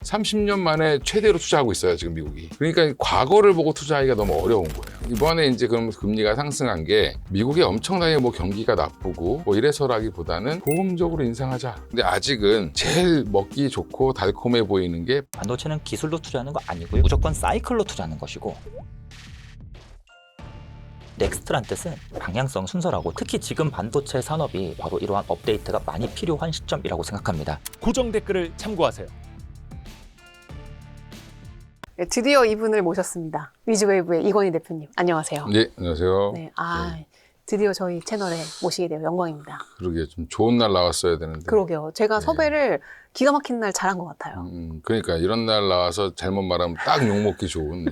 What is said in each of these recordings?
30년 만에 최대로 투자하고 있어요, 지금 미국이. 그러니까 과거를 보고 투자하기가 너무 어려운 거예요. 이번에 이제 그럼 금리가 상승한 게 미국이 엄청나게 뭐 경기가 나쁘고 뭐 이래서라기보다는 보험적으로 인상하자. 근데 아직은 제일 먹기 좋고 달콤해 보이는 게 반도체는 기술로 투자하는 거 아니고요. 무조건 사이클로 투자하는 것이고, 넥스트란 뜻은 방향성 순서라고, 특히 지금 반도체 산업이 바로 이러한 업데이트가 많이 필요한 시점이라고 생각합니다. 고정 댓글을 참고하세요. 네, 드디어 이분을 모셨습니다. 위즈웨이브의 이건희 대표님, 안녕하세요. 네, 안녕하세요. 네, 드디어 저희 채널에 모시게 되어 영광입니다. 그러게 좀 좋은 날 나왔어야 되는데. 그러게요. 제가 네. 섭외를 기가 막힌 날 잘한 것 같아요. 그러니까 이런 날 나와서 잘못 말하면 딱 욕먹기 좋은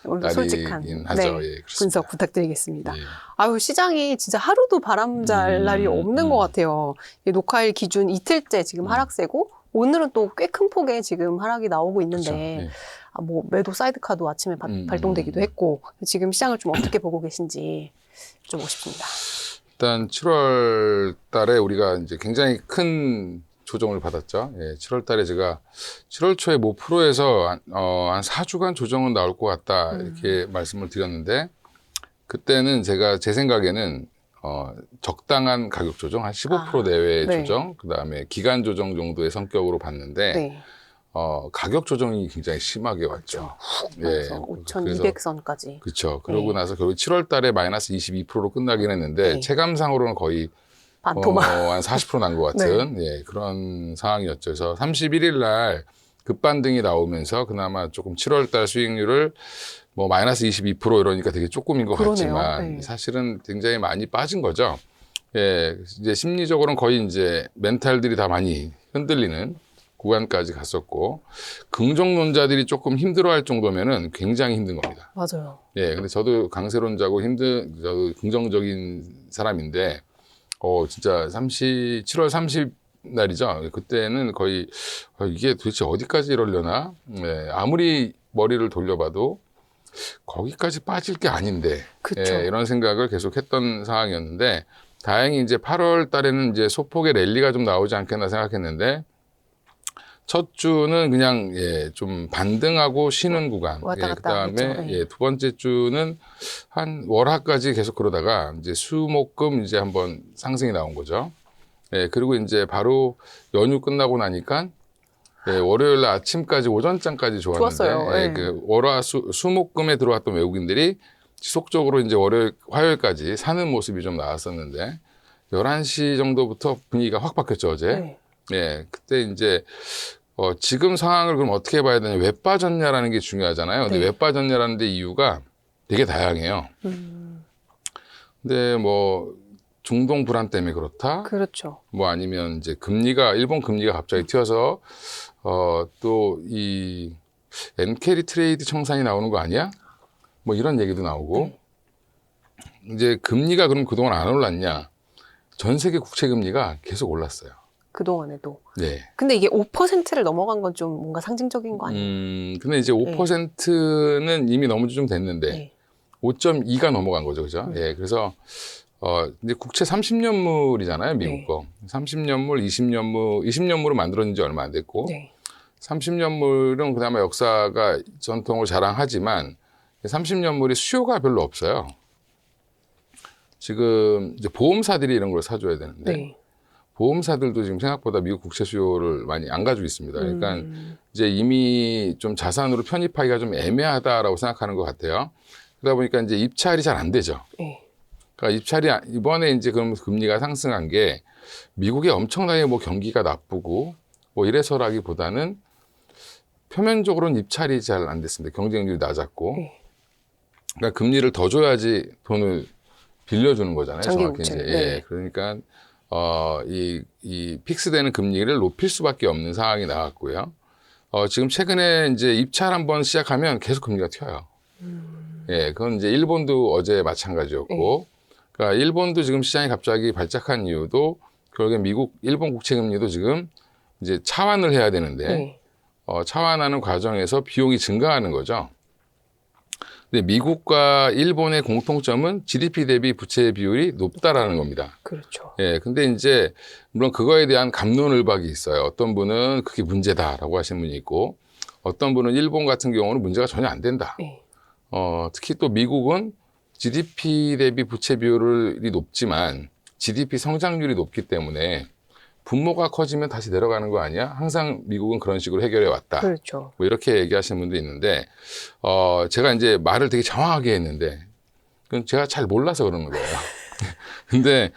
오늘도 솔직한 날이긴 하죠. 예, 그렇습니다. 분석 부탁드리겠습니다. 예. 아유, 시장이 진짜 하루도 바람 잘 날이 없는 것 같아요. 녹화일 기준 이틀째 지금 하락세고, 오늘은 또 꽤 큰 폭의 지금 하락이 나오고 있는데, 그렇죠. 예. 뭐 매도 사이드카도 아침에 발동되기도 했고, 지금 시장을 좀 어떻게 보고 계신지 좀 보고 싶습니다. 일단 7월 달에 우리가 이제 굉장히 큰 조정을 받았죠. 예, 7월 달에 제가 7월 초에 모 프로에서 한 4주간 조정은 나올 것 같다 이렇게 말씀을 드렸는데, 그때는 제가 제 생각에는 적당한 가격 조정, 한 15% 내외의 네. 조정, 그다음에 기간 조정 정도의 성격으로 봤는데 네. 가격 조정이 굉장히 심하게 왔죠. 그래서 5,200선까지. 그렇죠. 그러고 나서 결국 7월 달에 마이너스 22%로 끝나긴 했는데 네. 체감상으로는 거의 반토막. 한 40% 난 것 같은 예, 그런 상황이었죠. 그래서 31일 날 급반등이 나오면서 그나마 조금 7월 달 수익률을 뭐 마이너스 22% 이러니까 되게 조금인 것 그러네요. 같지만 네. 사실은 굉장히 많이 빠진 거죠. 예, 이제 심리적으로는 거의 이제 멘탈들이 다 많이 흔들리는 구간까지 갔었고, 긍정론자들이 조금 힘들어할 정도면은 굉장히 힘든 겁니다. 맞아요. 예, 근데 저도 강세론자고 저도 긍정적인 사람인데, 진짜 7월 30 날이죠. 그때는 거의 이게 도대체 어디까지 이러려나? 예, 아무리 머리를 돌려봐도 거기까지 빠질 게 아닌데, 그쵸. 예, 이런 생각을 계속 했던 상황이었는데, 다행히 이제 8월 달에는 이제 소폭의 랠리가 좀 나오지 않겠나 생각했는데, 첫 주는 그냥 예, 좀 반등하고 쉬는 구간. 왔다 예, 갔다 그다음에 했죠. 네. 예, 두 번째 주는 한 월화까지 계속 그러다가 이제 수목금 이제 한번 상승이 나온 거죠. 예, 그리고 이제 바로 연휴 끝나고 나니까 예, 월요일 날 아침까지 오전장까지 좋았는데 좋았어요. 예, 네. 그 월화 수목금에 들어왔던 외국인들이 지속적으로 이제 화요일까지 사는 모습이 좀 나왔었는데 11시 정도부터 분위기가 확 바뀌었죠, 어제. 네. 예, 그때 이제 지금 상황을 그럼 어떻게 봐야 되냐, 왜 빠졌냐라는 게 중요하잖아요. 근데 네. 왜 빠졌냐라는 데 이유가 되게 다양해요. 근데 뭐 중동 불안 때문에 그렇다. 그렇죠. 뭐 아니면 이제 일본 금리가 갑자기 튀어서 또 이 엔캐리 트레이드 청산이 나오는 거 아니야? 뭐 이런 얘기도 나오고. 이제 금리가 그럼 그동안 안 올랐냐? 전 세계 국채 금리가 계속 올랐어요. 그동안에도. 네. 근데 이게 5%를 넘어간 건 좀 뭔가 상징적인 거 아니에요? 근데 이제 5%는 이미 넘어지 좀 됐는데, 네. 5.2가 넘어간 거죠, 그죠? 예, 그래서, 이제 국채 30년물이잖아요, 미국 네. 거. 30년물, 20년물로 만들어진 지 얼마 안 됐고, 네. 30년물은 그나마 역사가 전통을 자랑하지만, 30년물이 수요가 별로 없어요. 지금 이제 보험사들이 이런 걸 사줘야 되는데, 네. 보험사들도 지금 생각보다 미국 국채 수요를 많이 안 가지고 있습니다. 그러니까 이제 이미 좀 자산으로 편입하기가 좀 애매하다라고 생각하는 것 같아요. 그러다 보니까 이제 입찰이 잘 안 되죠. 네. 그러니까 입찰이 이번에 이제 그럼 금리가 상승한 게 미국이 엄청나게 뭐 경기가 나쁘고 뭐 이래서라기보다는 표면적으로는 입찰이 잘 안 됐습니다. 경쟁률이 낮았고. 네. 그러니까 금리를 더 줘야지 돈을 빌려주는 거잖아요. 장기 정확히 국채. 이제. 네. 예. 그러니까 이 픽스되는 금리를 높일 수밖에 없는 상황이 나왔고요. 지금 최근에 이제 입찰 한번 시작하면 계속 금리가 튀어요. 예, 그건 이제 일본도 어제 마찬가지였고, 그러니까 일본도 지금 시장이 갑자기 발작한 이유도 결국에 일본 국채 금리도 지금 이제 차환을 해야 되는데, 네. 차환하는 과정에서 비용이 증가하는 거죠. 근데 미국과 일본의 공통점은 GDP 대비 부채 비율이 높다라는 겁니다. 그렇죠. 예, 근데 이제 물론 그거에 대한 갑론을박이 있어요. 어떤 분은 그게 문제다라고 하시는 분이 있고, 어떤 분은 일본 같은 경우는 문제가 전혀 안 된다. 네. 특히 또 미국은 GDP 대비 부채 비율이 높지만 GDP 성장률이 높기 때문에 분모가 커지면 다시 내려가는 거 아니야? 항상 미국은 그런 식으로 해결해 왔다. 그렇죠. 뭐 이렇게 얘기하시는 분도 있는데, 제가 이제 말을 되게 장황하게 했는데, 그건 제가 잘 몰라서 그러는 거예요. 근데,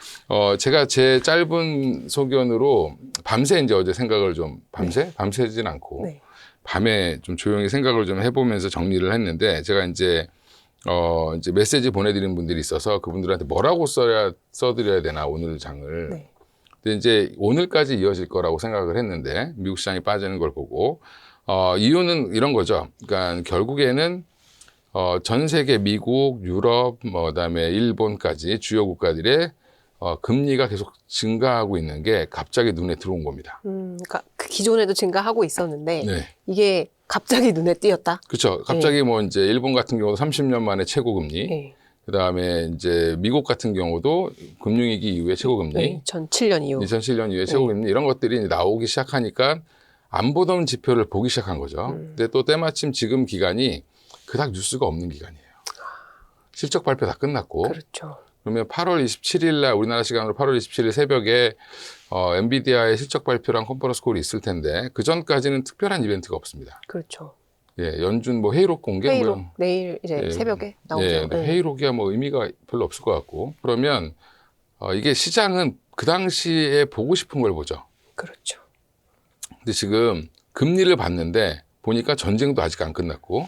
제가 제 짧은 소견으로 밤새 이제 어제 생각을 좀, 밤새진 않고, 네. 밤에 좀 조용히 생각을 좀 해보면서 정리를 했는데, 제가 이제 메시지 보내드린 분들이 있어서 그분들한테 뭐라고 써드려야 되나, 오늘 장을. 네. 근데 이제 오늘까지 이어질 거라고 생각을 했는데, 미국 시장이 빠지는 걸 보고, 이유는 이런 거죠. 그러니까 결국에는, 전 세계 미국, 유럽, 그다음에 일본까지 주요 국가들의 금리가 계속 증가하고 있는 게 갑자기 눈에 들어온 겁니다. 그러니까 그 기존에도 증가하고 있었는데 네. 이게 갑자기 눈에 띄었다. 그렇죠. 갑자기 뭐 이제 일본 같은 경우도 30년 만에 최고 금리, 네. 그다음에 이제 미국 같은 경우도 금융위기 이후에 최고 금리, 네. 2007년 이후. 2007년 이후에 최고 금리 이런 것들이 이제 나오기 시작하니까 안 보던 지표를 보기 시작한 거죠. 근데 또 때마침 지금 기간이 그닥 뉴스가 없는 기간이에요. 실적 발표 다 끝났고, 그렇죠. 그러면 8월 27일 날 우리나라 시간으로 8월 27일 새벽에 엔비디아의 실적 발표랑 컨퍼런스 콜이 있을 텐데 그 전까지는 특별한 이벤트가 없습니다. 그렇죠. 예, 연준 뭐 회의록 공개 회의록 뭐 내일 이제 예, 새벽에 나오죠. 예, 근데 네. 회의록이야 뭐 의미가 별로 없을 것 같고 그러면 이게 시장은 그 당시에 보고 싶은 걸 보죠. 그렇죠. 근데 지금 금리를 봤는데 보니까 전쟁도 아직 안 끝났고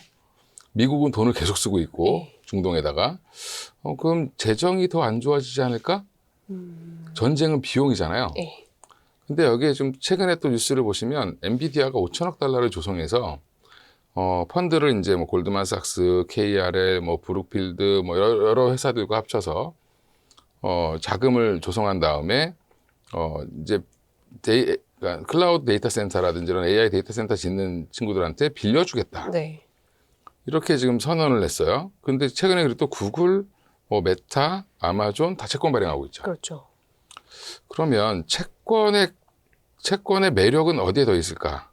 미국은 돈을 계속 쓰고 있고 네. 중동에다가 그럼 재정이 더 안 좋아지지 않을까? 전쟁은 비용이잖아요. 네. 근데 여기에 좀 최근에 또 뉴스를 보시면 엔비디아가 5천억 달러를 조성해서 펀드를 이제 뭐 골드만삭스, KRL, 뭐 브룩필드 뭐 여러 회사들과 합쳐서 자금을 조성한 다음에 이제 그러니까 클라우드 데이터 센터라든지 이런 AI 데이터 센터 짓는 친구들한테 빌려주겠다. 네. 이렇게 지금 선언을 했어요. 근데 최근에 그리고 또 구글, 뭐 메타, 아마존 다 채권 발행하고 있죠. 그렇죠. 그러면 채권의 매력은 어디에 더 있을까?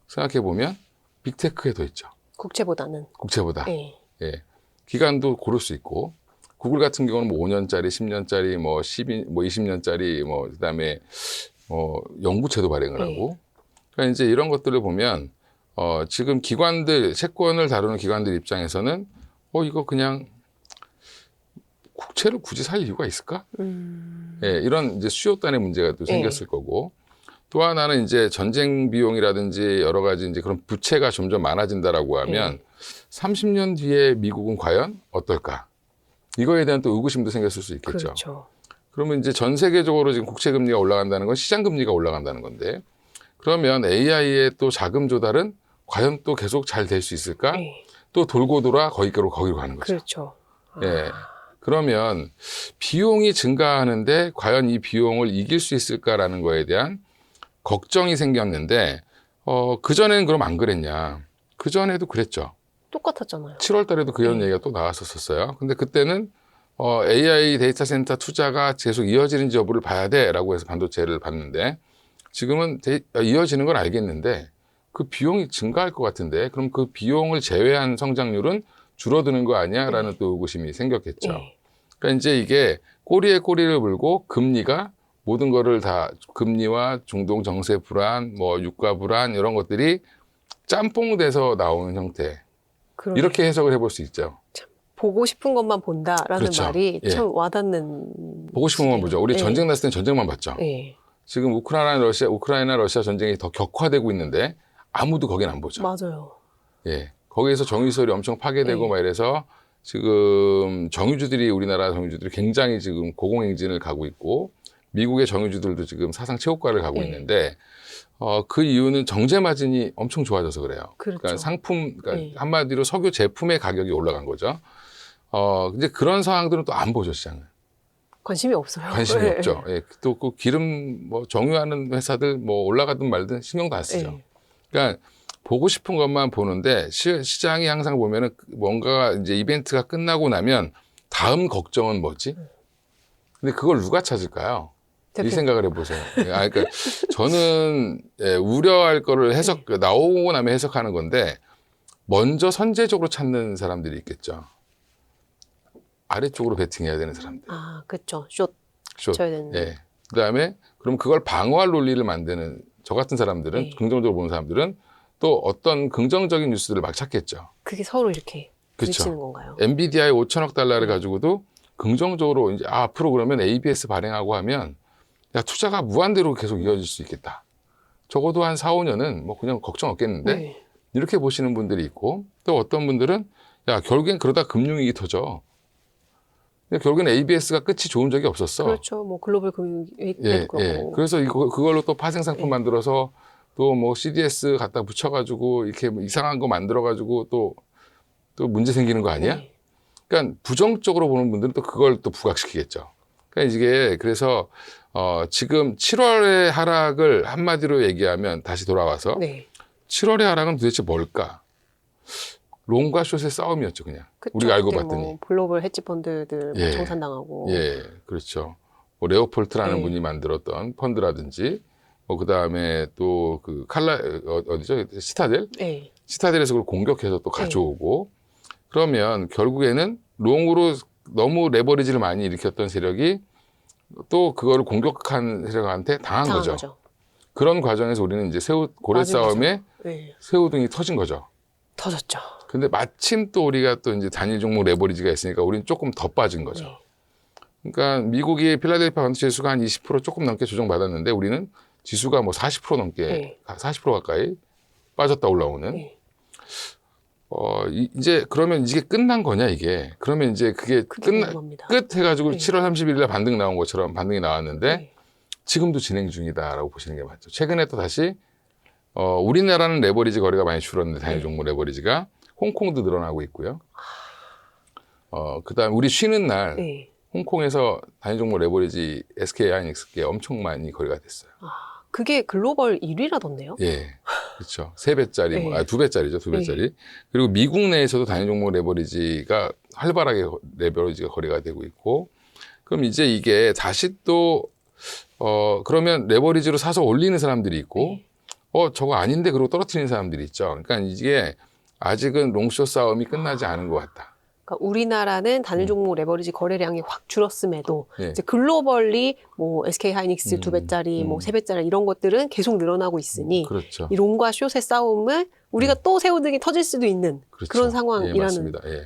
생각해 보면 빅테크에 더 있죠. 국채보다는. 국채보다. 네. 예. 기간도 고를 수 있고 구글 같은 경우는 뭐 5년짜리, 10년짜리, 뭐 20년짜리, 뭐 그다음에 영구채도 발행을 하고. 그러니까 이제 이런 것들을 보면 지금 채권을 다루는 기관들 입장에서는 이거 그냥 국채를 굳이 살 이유가 있을까? 예, 이런 이제 수요단의 문제가 또 생겼을 거고. 또 하나는 이제 전쟁 비용이라든지 여러 가지 이제 그런 부채가 점점 많아진다라고 하면 30년 뒤에 미국은 과연 어떨까? 이거에 대한 또 의구심도 생겼을 수 있겠죠. 그렇죠. 그러면 이제 전 세계적으로 지금 국채 금리가 올라간다는 건 시장 금리가 올라간다는 건데 그러면 AI의 또 자금 조달은 과연 또 계속 잘 될 수 있을까? 네. 또 돌고 돌아 거기로 가는 거죠. 그렇죠. 예. 그러면 비용이 증가하는데 과연 이 비용을 이길 수 있을까라는 거에 대한 걱정이 생겼는데 그전에는 그럼 안 그랬냐? 그전에도 그랬죠. 똑같았잖아요. 7월 달에도 그런 얘기가 또 나왔었어요. 근데 그때는 AI 데이터 센터 투자가 계속 이어지는지 여부를 봐야 돼라고 해서 반도체를 봤는데 지금은 이어지는 건 알겠는데 그 비용이 증가할 것 같은데 그럼 그 비용을 제외한 성장률은 줄어드는 거 아니야라는 또 의구심이 생겼겠죠. 네. 그러니까 이제 이게 꼬리에 꼬리를 물고 금리가 모든 거를 다 금리와 중동 정세 불안, 뭐 유가 불안 이런 것들이 짬뽕돼서 나오는 형태. 그러네요. 이렇게 해석을 해볼 수 있죠. 보고 싶은 것만 본다라는 그렇죠. 말이 예. 참 와닿는. 보고 싶은 것만 보죠. 우리 네. 전쟁 났을 땐 전쟁만 봤죠. 네. 지금 우크라이나 러시아 전쟁이 더 격화되고 있는데 아무도 거긴 안 보죠. 맞아요. 예. 거기에서 정유소리 엄청 파괴되고 네. 막 이래서 지금 우리나라 정유주들이 굉장히 지금 고공행진을 가고 있고 미국의 정유주들도 지금 사상 최고가를 가고 네. 있는데 그 이유는 정제 마진이 엄청 좋아져서 그래요. 그렇죠. 그러니까 그러니까 네. 한마디로 석유 제품의 가격이 올라간 거죠. 근데 그런 상황들은 또 안 보죠, 시장은. 관심이 없어요. 관심이 네. 없죠. 예. 또 그 기름 정유하는 회사들 뭐 올라가든 말든 신경도 안 쓰죠. 네. 그러니까 보고 싶은 것만 보는데 시장이 항상 보면은 뭔가 이제 이벤트가 끝나고 나면 다음 걱정은 뭐지? 근데 그걸 누가 찾을까요? 이 대표. 생각을 해보세요. 그러니까 저는 우려할 거를 나오고 나면 해석하는 건데 먼저 선제적으로 찾는 사람들이 있겠죠. 아래쪽으로 베팅해야 되는 사람들. 아, 그쵸. 숏 숏. 쳐야 되는. 예. 그다음에 그럼 그걸 방어할 논리를 만드는 저 같은 사람들은 네. 긍정적으로 보는 사람들은 또 어떤 긍정적인 뉴스들을 막 찾겠죠. 그게 서로 이렇게 그쵸. 부딪히는 건가요? 엔비디아의 5천억 달러를 가지고도 긍정적으로 이제 앞으로 그러면 ABS 발행하고 하면 야, 투자가 무한대로 계속 이어질 수 있겠다. 적어도 한 4, 5년은 뭐 그냥 걱정 없겠는데 네. 이렇게 보시는 분들이 있고 또 어떤 분들은 야, 결국엔 그러다 금융위기 터져. 근데 결국엔 ABS가 끝이 좋은 적이 없었어. 그렇죠. 뭐 글로벌 금융 예, 때도 예. 그렇고. 그래서 그걸로 또 파생 상품 네. 만들어서 또 뭐 CDS 갖다 붙여가지고 이렇게 뭐 이상한 거 만들어가지고 또 문제 생기는 거 아니야? 네. 그러니까 부정적으로 보는 분들은 또 그걸 또 부각시키겠죠. 그러니까 이게 그래서 지금 7월의 하락을 한마디로 얘기하면 다시 돌아와서 네. 7월의 하락은 도대체 뭘까? 롱과 숏의 싸움이었죠, 그냥. 그쵸. 우리가 알고 그때 봤더니. 뭐 글로벌 헤지 펀드들 예. 정산당하고. 예, 그렇죠. 뭐 레오폴트라는 네. 분이 만들었던 펀드라든지, 뭐 그다음에 또 그 어디죠? 시타델? 네. 시타델에서 그걸 공격해서 또 가져오고, 그러면 결국에는 롱으로 너무 레버리지를 많이 일으켰던 세력이 또 그거를 공격한 세력한테 당한 거죠. 그런 과정에서 우리는 이제 고래 맞은 거죠. 싸움에 네. 새우등이 터진 거죠. 터졌죠. 근데 마침 또 우리가 또 이제 단일 종목 레버리지가 있으니까 우리는 조금 더 빠진 거죠. 네. 그러니까 미국이 필라델피아 반도체 지수가 한 20% 조금 넘게 조정받았는데 우리는 지수가 뭐 40% 넘게, 네. 40% 가까이 빠졌다 올라오는. 네. 이제 그러면 이게 끝난 거냐 이게. 그러면 이제 그게 궁금합니다. 끝 해가지고 네. 7월 30일 날 반등 나온 것처럼 반등이 나왔는데 네. 지금도 진행 중이다라고 보시는 게 맞죠. 최근에 또 다시 우리나라는 레버리지 거래가 많이 줄었는데 단일 종목 레버리지가 홍콩도 늘어나고 있고요. 그다음 우리 쉬는 날 네. 홍콩에서 단일 종목 레버리지 SK 하이닉스게 엄청 많이 거래가 됐어요. 그게 글로벌 1위라던데요? 예, 그렇죠. 3배짜리, 네. 2배짜리죠, 2배짜리. 그리고 미국 내에서도 단일 종목 레버리지가 활발하게 레버리지가 거래가 되고 있고, 그럼 이제 이게 다시 또 그러면 레버리지로 사서 올리는 사람들이 있고, 저거 아닌데 그러고 떨어뜨리는 사람들이 있죠. 그러니까 이게 아직은 롱숏 싸움이 끝나지 않은 것 같다. 그러니까 우리나라는 단일 종목 레버리지 거래량이 확 줄었음에도 예. 이제 글로벌리 뭐 SK 하이닉스 2배짜리, 뭐 3배짜리 이런 것들은 계속 늘어나고 있으니 그렇죠. 이 롱과 숏의 싸움을 우리가 또 새우등이 터질 수도 있는 그렇죠. 그런 예, 상황이라는. 맞습니다. 예.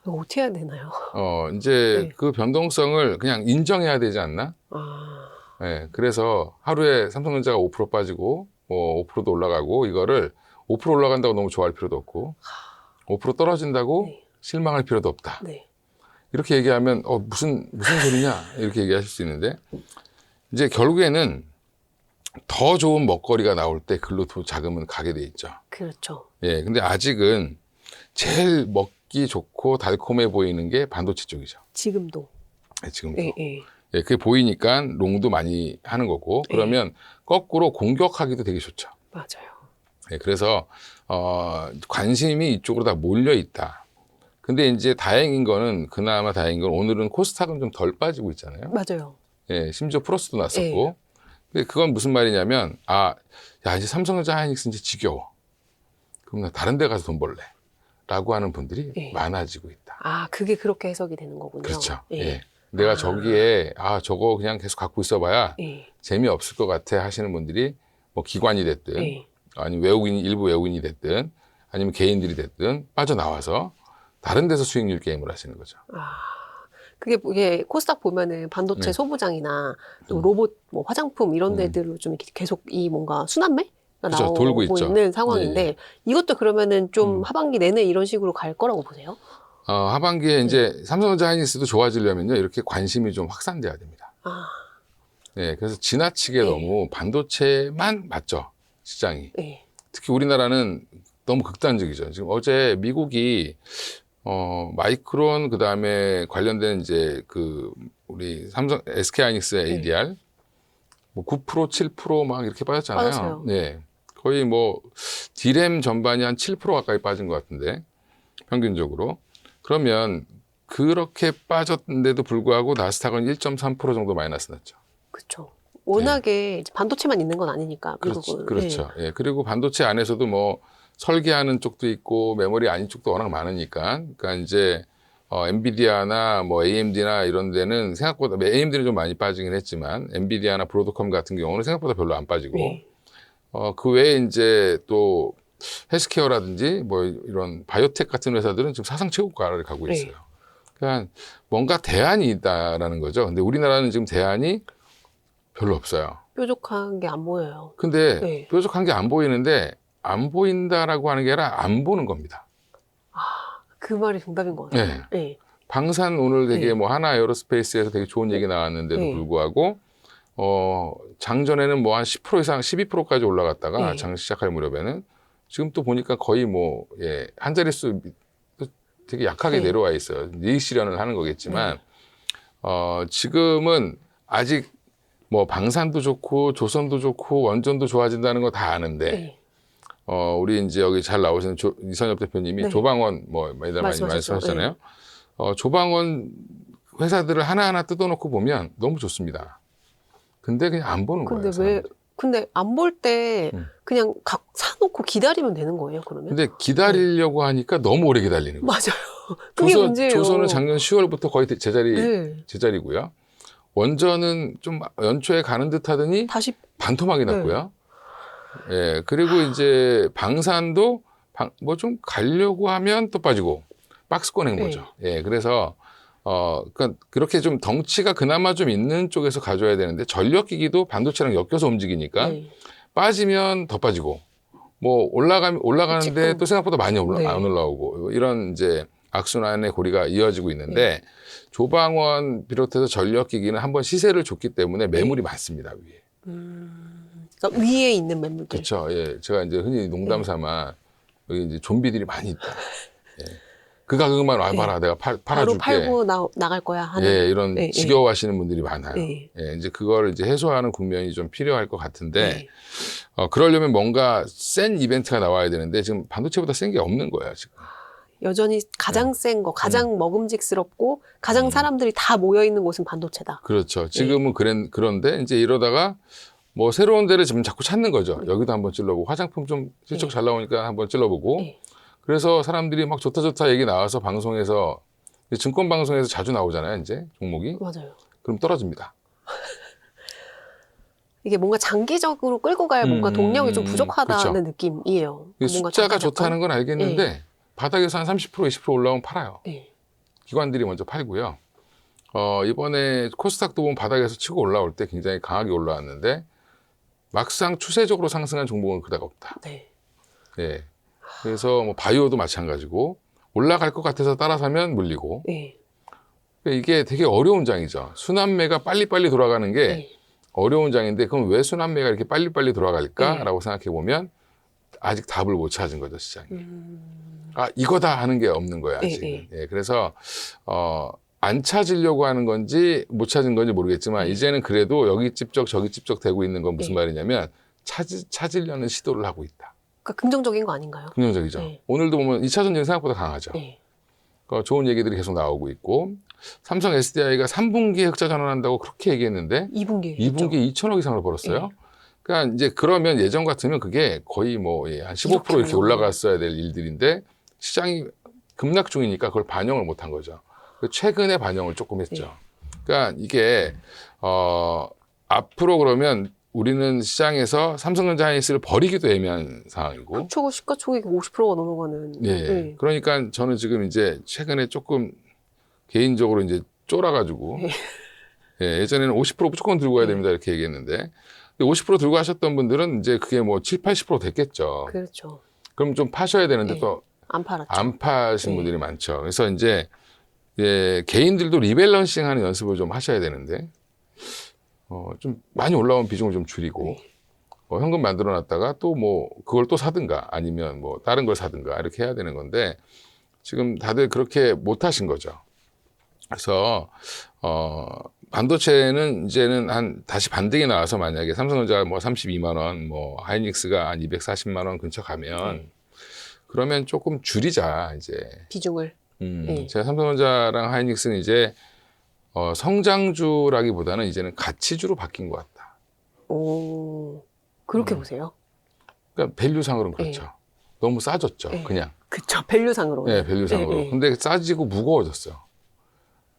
이거 어떻게 해야 되나요? 이제 네. 그 변동성을 그냥 인정해야 되지 않나? 아, 예, 그래서 하루에 삼성전자가 5% 빠지고, 뭐 5%도 올라가고, 이거를 5% 올라간다고 너무 좋아할 필요도 없고, 5% 떨어진다고 네. 실망할 필요도 없다. 네. 이렇게 얘기하면, 무슨 소리냐? 이렇게 얘기하실 수 있는데, 이제 결국에는 더 좋은 먹거리가 나올 때 글로 자금은 가게 돼 있죠. 그렇죠. 예, 근데 아직은 제일 먹기 좋고 달콤해 보이는 게 반도체 쪽이죠. 지금도. 예, 지금도. 예, 예. 예, 그게 보이니까 롱도 많이 하는 거고, 그러면 거꾸로 공격하기도 되게 좋죠. 맞아요. 예, 그래서, 관심이 이쪽으로 다 몰려 있다. 근데 이제 그나마 다행인 건 오늘은 코스닥은 좀 덜 빠지고 있잖아요. 맞아요. 예, 심지어 플러스도 났었고. 근데 그건 무슨 말이냐면, 이제 삼성전자 하이닉스 이제 지겨워. 그럼 나 다른 데 가서 돈 벌래. 라고 하는 분들이 예. 많아지고 있다. 아, 그게 그렇게 해석이 되는 거군요. 그렇죠. 예. 예. 내가 저기에, 저거 그냥 계속 갖고 있어봐야 예. 재미없을 것 같아 하시는 분들이 뭐 기관이 됐든, 예. 아니면 일부 외국인이 됐든, 아니면 개인들이 됐든 빠져나와서 다른 데서 수익률 게임을 하시는 거죠. 그게 코스닥 보면은 반도체 네. 소부장이나 또 로봇, 뭐 화장품 이런 데들로 좀 이렇게 계속 이 뭔가 순환매가 그렇죠. 나오고 돌고 있죠. 있는 상황인데 네. 이것도 그러면은 좀 하반기 내내 이런 식으로 갈 거라고 보세요? 하반기에 이제 삼성전자 하이닉스도 좋아지려면요, 이렇게 관심이 좀 확산돼야 됩니다. 네, 그래서 지나치게 너무 반도체만 맞죠, 시장이. 예. 특히 우리나라는 너무 극단적이죠. 지금 어제 미국이 마이크론 그다음에 관련된 이제 우리 SK 하이닉스 ADR 뭐 9% 7% 막 이렇게 빠졌잖아요. 빠졌어요. 네. 거의 뭐 디램 전반이 한 7% 가까이 빠진 것 같은데 평균적으로. 그러면 그렇게 빠졌는데도 불구하고 나스닥은 1.3% 정도 마이너스 났죠. 그렇죠. 워낙에 이제 반도체만 있는 건 아니니까 미국은. 그렇죠. 예. 그리고 반도체 안에서도 뭐 설계하는 쪽도 있고 메모리 아닌 쪽도 워낙 많으니까. 그러니까 이제 엔비디아나 뭐 AMD나 이런 데는 생각보다 AMD는 좀 많이 빠지긴 했지만 엔비디아나 브로드컴 같은 경우는 생각보다 별로 안 빠지고 네. 그 외에 이제 또 헬스케어라든지 뭐 이런 바이오텍 같은 회사들은 지금 사상 최고가를 가고 있어요. 그러니까 뭔가 대안이 있다라는 거죠. 근데 우리나라는 지금 대안이 별로 없어요. 뾰족한 게 안 보여요. 근데 네. 뾰족한 게 안 보이는데 안 보인다라고 하는 게 아니라 안 보는 겁니다. 그 말이 정답인 것 같아요. 네. 네. 방산 오늘 되게 네. 뭐 하나 에어로스페이스에서 되게 좋은 얘기 나왔는데도 네. 불구하고 장전에는 뭐 한 10% 이상 12%까지 올라갔다가 네. 장 시작할 무렵에는 지금 또 보니까 거의 뭐 한 자릿수 되게 약하게 네. 내려와 있어요. 이익 실현을 하는 거겠지만 지금은 아직 뭐 방산도 좋고 조선도 좋고 원전도 좋아진다는 거 다 아는데 네. 우리 이제 여기 잘 나오시는 이선엽 대표님이 네. 조방원 뭐 매달 많이 말씀하셨죠. 말씀하셨잖아요. 조방원 회사들을 하나하나 뜯어놓고 보면 너무 좋습니다. 근데 그냥 안 보는 거예요. 근데 안 볼 때 음. 그냥 사놓고 기다리면 되는 거예요, 그러면? 근데 기다리려고 하니까 너무 오래 기다리는 거예요. 맞아요. 그게 문제예요. 조선은 작년 10월부터 거의 네. 제자리고요. 원전은 좀 연초에 가는 듯 하더니 다시 반토막이 났고요. 예, 그리고 이제 방산도 뭐 좀 가려고 하면 또 빠지고 박스권 행보죠. 예, 그래서 그러니까 그렇게 좀 덩치가 그나마 좀 있는 쪽에서 가져야 되는데 전력기기도 반도체랑 엮여서 움직이니까 네. 빠지면 더 빠지고 뭐 올라가는데 지금. 또 생각보다 많이 네. 안 올라오고 이런 이제 악순환의 고리가 이어지고 있는데 조방원 비롯해서 전력기기는 한번 시세를 줬기 때문에 매물이 많습니다, 위에. 그러니까 위에 있는 매물들. 그렇죠. 예, 제가 이제 흔히 농담 삼아 여기 이제 좀비들이 많이 있다. 예. 그 가격만 와봐라, 내가 바로 팔아줄게. 팔고 나갈 거야 하는. 예, 이런 네, 지겨워하시는 분들이 많아요. 네. 예, 이제 그거를 이제 해소하는 국면이 좀 필요할 것 같은데, 네. 그러려면 뭔가 센 이벤트가 나와야 되는데 지금 반도체보다 센 게 없는 거예요, 지금. 여전히 가장 센 거, 가장 먹음직스럽고 가장 사람들이 다 모여 있는 곳은 반도체다. 그렇죠. 지금은 그런데 이제 이러다가 뭐 새로운 데를 지금 자꾸 찾는 거죠. 여기도 한번 찔러보고 화장품 좀 실적 잘 나오니까 한번 찔러보고. 네. 그래서 사람들이 막 좋다 얘기 나와서 방송에서 증권 방송에서 자주 나오잖아요, 이제 종목이. 맞아요. 그럼 떨어집니다. 이게 뭔가 장기적으로 끌고 갈 뭔가 동력이 좀 부족하다는 그렇죠. 느낌이에요. 이게 뭔가 숫자가 잠깐 좋다는 건 알겠는데 바닥에서 한 30%, 20% 올라오면 팔아요. 네. 기관들이 먼저 팔고요. 이번에 코스닥도 보면 바닥에서 치고 올라올 때 굉장히 강하게 올라왔는데 막상 추세적으로 상승한 종목은 그다가 없다. 네. 예. 그래서 뭐 바이오도 마찬가지고 올라갈 것 같아서 따라 사면 물리고. 네. 그러니까 이게 되게 어려운 장이죠. 순환매가 빨리빨리 돌아가는 게 네. 어려운 장인데 그럼 왜 순환매가 이렇게 빨리빨리 돌아갈까라고 생각해 보면 아직 답을 못 찾은 거죠, 시장이. 아, 이거다 하는 게 없는 거야, 아직. 예, 그래서 안 찾으려고 하는 건지 못 찾은 건지 모르겠지만 이제는 그래도 여기 찝적 저기 찝적 되고 있는 건 무슨 말이냐면 찾으려는 시도를 하고 있다. 그러니까 긍정적인 거 아닌가요? 긍정적이죠. 네. 오늘도 보면 2차 전쟁 생각보다 강하죠. 네. 좋은 얘기들이 계속 나오고 있고 삼성 SDI가 3분기에 흑자 전환한다고 그렇게 얘기했는데 2분기에 2분기에 2천억 이상을 벌었어요. 그러니까 이제 그러면 예전 같으면 그게 거의 뭐 한 15% 이렇게 올라갔어야 될 일들인데 시장이 급락 중이니까 그걸 반영을 못한 거죠. 최근에 반영을 조금 했죠. 그러니까 이게 앞으로 그러면 우리는 시장에서 삼성전자 하이닉스를 버리기도 애매한 상황이고. 초고 시가총액이 50%가 넘어가는. 예. 네. 그러니까 저는 지금 이제 최근에 조금 개인적으로 이제 쫄아가지고 예전에는 50% 무조건 들고 가야 됩니다 이렇게 얘기했는데 50% 들고 하셨던 분들은 이제 그게 뭐 7, 80% 됐겠죠. 그렇죠. 그럼 좀 파셔야 되는데 또 안 팔았죠. 안 파신 분들이 많죠. 그래서 이제 개인들도 리밸런싱하는 연습을 좀 하셔야 되는데 좀 많이 올라온 비중을 좀 줄이고 현금 만들어놨다가 또 뭐 그걸 또 사든가 아니면 뭐 다른 걸 사든가 이렇게 해야 되는 건데 지금 다들 그렇게 못 하신 거죠. 그래서 반도체는 이제는 다시 반등이 나와서 만약에 삼성전자가 뭐 32만 원, 뭐 하이닉스가 한 240만 원 근처 가면 그러면 조금 줄이자 이제. 비중을. 제가 삼성전자랑 하이닉스는 이제 성장주라기보다는 이제는 가치주로 바뀐 것 같다. 오, 그렇게 보세요. 그러니까 밸류상으로는 그렇죠. 너무 싸졌죠, 그냥. 그쵸, 밸류상으로. 네, 밸류상으로. 근데 싸지고 무거워졌어요.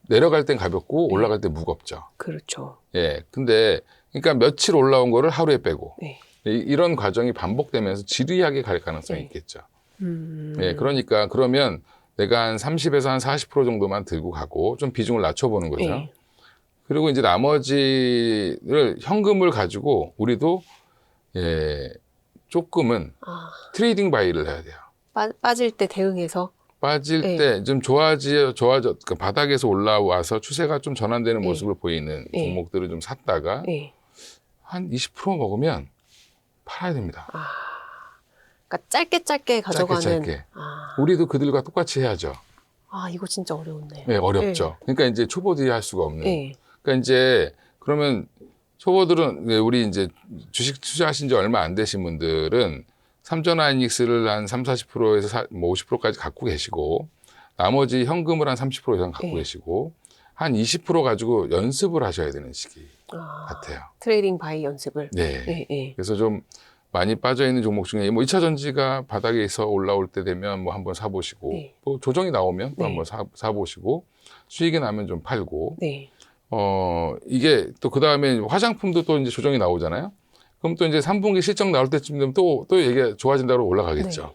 내려갈 땐 가볍고 올라갈 땐 무겁죠. 그렇죠. 예. 근데 그러니까 며칠 올라온 거를 하루에 빼고 네. 이런 과정이 반복되면서 지리하게 갈 가능성이 있겠죠. 예. 그러니까 그러면 내가 한 30에서 한 40% 정도만 들고 가고 좀 비중을 낮춰보는 거죠. 네. 그리고 이제 나머지를 현금을 가지고 우리도 조금은 트레이딩 바이를 해야 돼요. 빠질 때 대응해서. 빠질 네. 때 좀 그러니까 바닥에서 올라와서 추세가 좀 전환되는 모습을 보이는 종목들을 좀 샀다가 한 20% 먹으면 팔아야 됩니다. 그러니까 짧게 가져가는. 짧게. 우리도 그들과 똑같이 해야죠. 이거 진짜 어려운데. 네, 어렵죠. 그러니까 이제 초보들이 할 수가 없는. 네. 그러니까 이제 그러면 초보들은 우리 이제 주식 투자하신 지 얼마 안 되신 분들은 삼전하이닉스를 한 30-40%에서 뭐 50%까지 갖고 계시고 나머지 현금을 한 30% 이상 갖고 계시고 한 20% 가지고 연습을 하셔야 되는 시기 같아요. 트레이딩 바이 연습을. 네. 그래서 좀 많이 빠져 있는 종목 중에 뭐 2차 전지가 바닥에서 올라올 때 되면 뭐 한번 사보시고 또 조정이 나오면 또 한번 사보시고 수익이 나면 좀 팔고 이게 또 그 다음에 화장품도 또 이제 조정이 나오잖아요. 그럼 또 이제 3분기 실적 나올 때쯤 되면 또 얘기가 좋아진다고 올라가겠죠.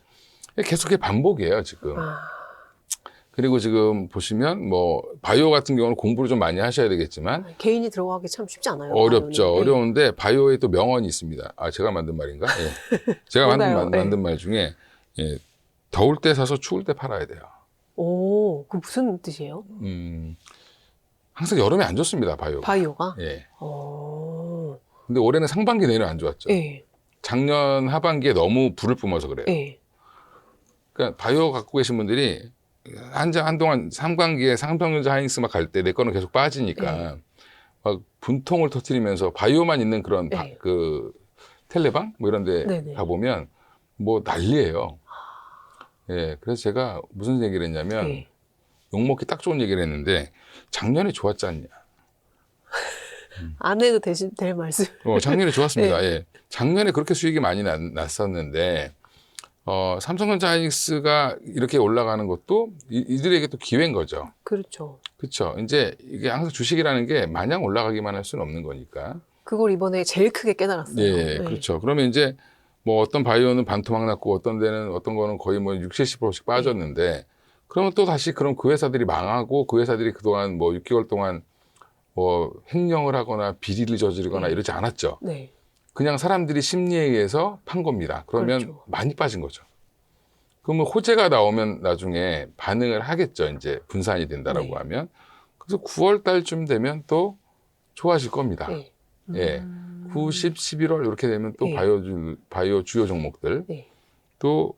계속 반복이에요, 지금. 그리고 지금 보시면 뭐 바이오 같은 경우는 공부를 좀 많이 하셔야 되겠지만 개인이 들어가기 참 쉽지 않아요. 어렵죠. 바이오는. 어려운데 바이오에 또 명언이 있습니다. 제가 만든 말인가? 제가 만든 말 중에 더울 때 사서 추울 때 팔아야 돼요. 오, 그 무슨 뜻이에요? 항상 여름에 안 좋습니다, 바이오가? 예. 근데 올해는 상반기 내내 안 좋았죠. 작년 하반기에 너무 불을 뿜어서 그래요. 그러니까 바이오 갖고 계신 분들이 한동안 상반기에 삼성전자 하이닉스 막 갈 때 내 거는 계속 빠지니까 막 분통을 터뜨리면서 바이오만 있는 그런 그 텔레방 뭐 이런 데 가보면 뭐 난리예요. 그래서 제가 무슨 얘기를 했냐면 욕먹기 딱 좋은 얘기를 했는데 작년에 좋았지 않냐. 안 해도 될 말씀. 작년에 좋았습니다. 작년에 그렇게 수익이 많이 났었는데 삼성전자 하이닉스가 이렇게 올라가는 것도 이들에게 또 기회인 거죠. 그렇죠. 그렇죠. 이제 이게 항상 주식이라는 게 마냥 올라가기만 할 수는 없는 거니까. 그걸 이번에 제일 크게 깨달았어요. 그렇죠. 그러면 이제 뭐 어떤 바이오는 반토막 났고 어떤 거는 거의 뭐 60-70%씩 빠졌는데 그러면 또 다시 그럼 그 회사들이 망하고 그 회사들이 그동안 뭐 6개월 동안 뭐 횡령을 하거나 비리를 저지르거나 이러지 않았죠. 그냥 사람들이 심리에 의해서 판 겁니다. 그러면 많이 빠진 거죠. 그러면 호재가 나오면 나중에 반응을 하겠죠. 이제 분산이 된다라고 하면. 그래서 9월 달쯤 되면 또 좋아질 겁니다. 9, 10, 11월 이렇게 되면 또 바이오 주요 종목들 또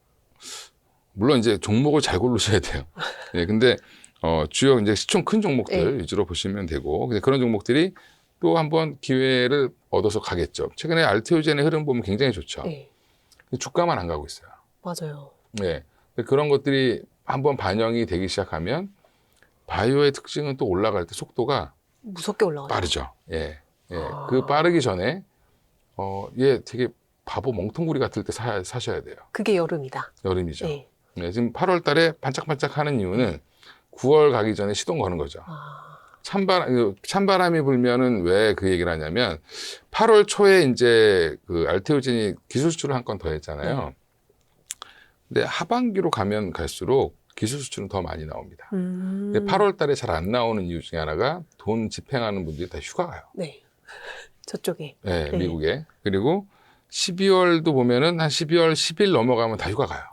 물론 이제 종목을 잘 고르셔야 돼요. 근데 주요 이제 시총 큰 종목들 위주로 보시면 되고 근데 그런 종목들이 또 한번 기회를 얻어서 가겠죠. 최근에 알테오젠의 흐름 보면 굉장히 좋죠. 근데 주가만 안 가고 있어요. 맞아요. 근데 그런 것들이 한번 반영이 되기 시작하면 바이오의 특징은 또 올라갈 때 속도가 무섭게 올라가죠. 빠르죠. 그 빠르기 전에 얘 되게 바보 멍텅구리 같을 때 사셔야 돼요. 그게 여름이다. 여름이죠. 지금 8월 달에 반짝반짝 하는 이유는 9월 가기 전에 시동 거는 거죠. 찬바람이 불면은 왜 그 얘기를 하냐면 8월 초에 이제 그 알테오젠이 기술 수출을 한 건 더 했잖아요. 근데 하반기로 가면 갈수록 기술 수출은 더 많이 나옵니다. 근데 8월 달에 잘 안 나오는 이유 중에 하나가 돈 집행하는 분들이 다 휴가 가요. 저쪽에. 미국에. 그리고 12월도 보면은 한 12월 10일 넘어가면 다 휴가 가요.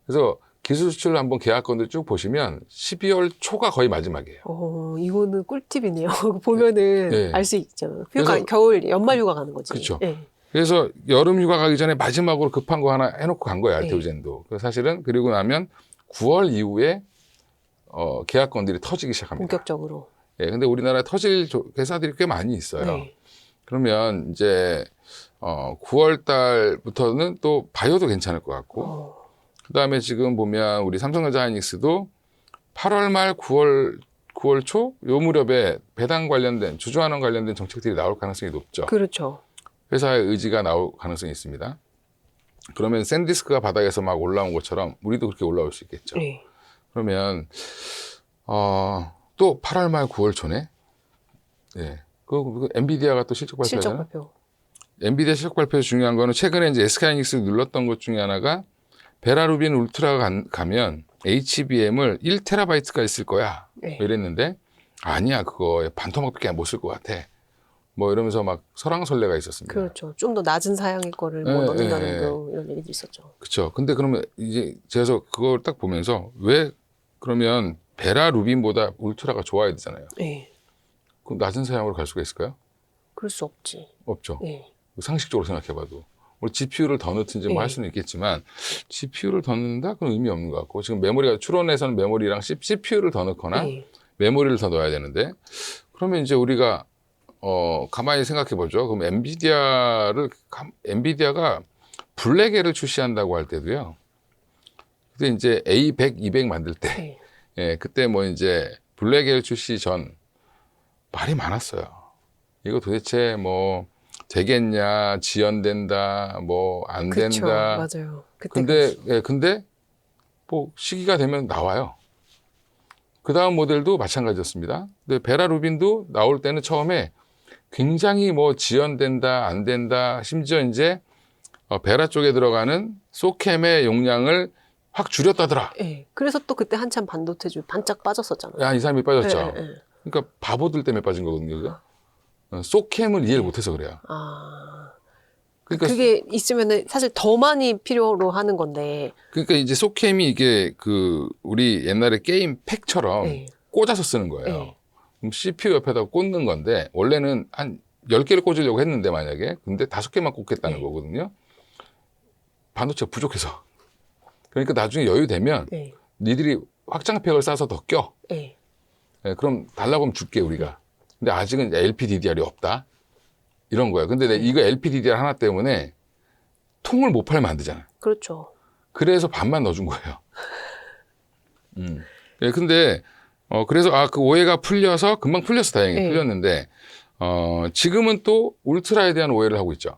그래서 기술 수출 한번 계약건들 쭉 보시면 12월 초가 거의 마지막이에요. 이거는 꿀팁이네요. 보면은 알 수 있죠. 휴가, 겨울, 연말 휴가 가는 거지. 그렇죠. 그래서 여름 휴가 가기 전에 마지막으로 급한 거 하나 해놓고 간 거예요. 알테오젠도. 그래서 사실은 그리고 나면 9월 이후에 계약건들이 터지기 시작합니다. 본격적으로. 예, 근데 우리나라에 터질 회사들이 꽤 많이 있어요. 네. 그러면 이제 9월 달부터는 또 바이오도 괜찮을 것 같고, 그다음에 지금 보면 우리 삼성전자 하이닉스도 8월 말 9월 초 요 무렵에 배당 관련된 주주환원 관련된 정책들이 나올 가능성이 높죠. 그렇죠. 회사의 의지가 나올 가능성이 있습니다. 그러면 샌디스크가 바닥에서 막 올라온 것처럼 우리도 그렇게 올라올 수 있겠죠. 네. 그러면 또 8월 말 9월 초네. 예. 그 엔비디아가 또 실적 실적 발표하잖아요. 발표. 엔비디아 실적 발표에서 중요한 거는 최근에 이제 SK하이닉스 눌렀던 것 중에 하나가 베라루빈 울트라가 가면 HBM을 1TB가 있을 거야. 네. 이랬는데 아니야, 그거 반토막밖에 못 쓸 것 같아. 뭐 이러면서 막 설왕설래가 있었습니다. 그렇죠. 좀 더 낮은 사양의 거를 뭐 네, 넣는다는 네. 거 이런 얘기도 있었죠. 그렇죠. 근데 그러면 이제 제가 그걸 딱 보면서 왜 그러면 베라루빈보다 울트라가 좋아야 되잖아요. 네. 그럼 낮은 사양으로 갈 수가 있을까요? 그럴 수 없지. 없죠. 네. 상식적으로 생각해봐도. 우리 GPU를 더 넣든지 뭐 네. 할 수는 있겠지만 GPU를 더 넣는다? 그건 의미 없는 것 같고 지금 메모리가 추론에서는 메모리랑 CPU를 더 넣거나 네. 메모리를 더 넣어야 되는데 그러면 이제 우리가 가만히 생각해보죠. 그럼 엔비디아가 블랙에를 출시한다고 할 때도요. 그때 이제 A100, 200 만들 때 네. 예, 그때 뭐 이제 블랙에를 출시 전 말이 많았어요. 이거 도대체 뭐 되겠냐, 지연된다, 뭐 안 그쵸. 된다. 맞아요. 근데 뭐 시기가 되면 나와요. 그 다음 모델도 마찬가지였습니다. 근데 베라루빈도 나올 때는 처음에 굉장히 뭐 지연된다, 안 된다, 심지어 이제 베라 쪽에 들어가는 소캠의 용량을 확 줄였다더라. 네. 그래서 또 그때 한참 반도체주 반짝 빠졌었잖아요. 한 2, 3일 빠졌죠. 네, 네, 네. 그러니까 바보들 때문에 빠진 거거든요. 그죠? 소캠을 이해를 못해서 그래요. 그러니까 그게 있으면은 사실 더 많이 필요로 하는 건데. 그러니까 이제 소캠이 이게 우리 옛날에 게임 팩처럼 네. 꽂아서 쓰는 거예요. 네. 그럼 CPU 옆에다 꽂는 건데 원래는 한 10개를 꽂으려고 했는데 만약에 근데 5개만 꽂겠다는 네. 거거든요. 반도체가 부족해서. 그러니까 나중에 여유 되면 네. 니들이 확장팩을 싸서 더 껴. 네. 네, 그럼 달라고 하면 줄게 우리가. 근데 아직은 LPDDR이 없다. 이런 거예요. 근데 이거 LPDDR 하나 때문에 통을 못 팔면 안 되잖아요. 그렇죠. 그래서 반만 넣어준 거예요. 예, 근데, 그래서, 그 오해가 풀려서, 금방 풀려서 다행히 네. 풀렸는데, 지금은 또 울트라에 대한 오해를 하고 있죠.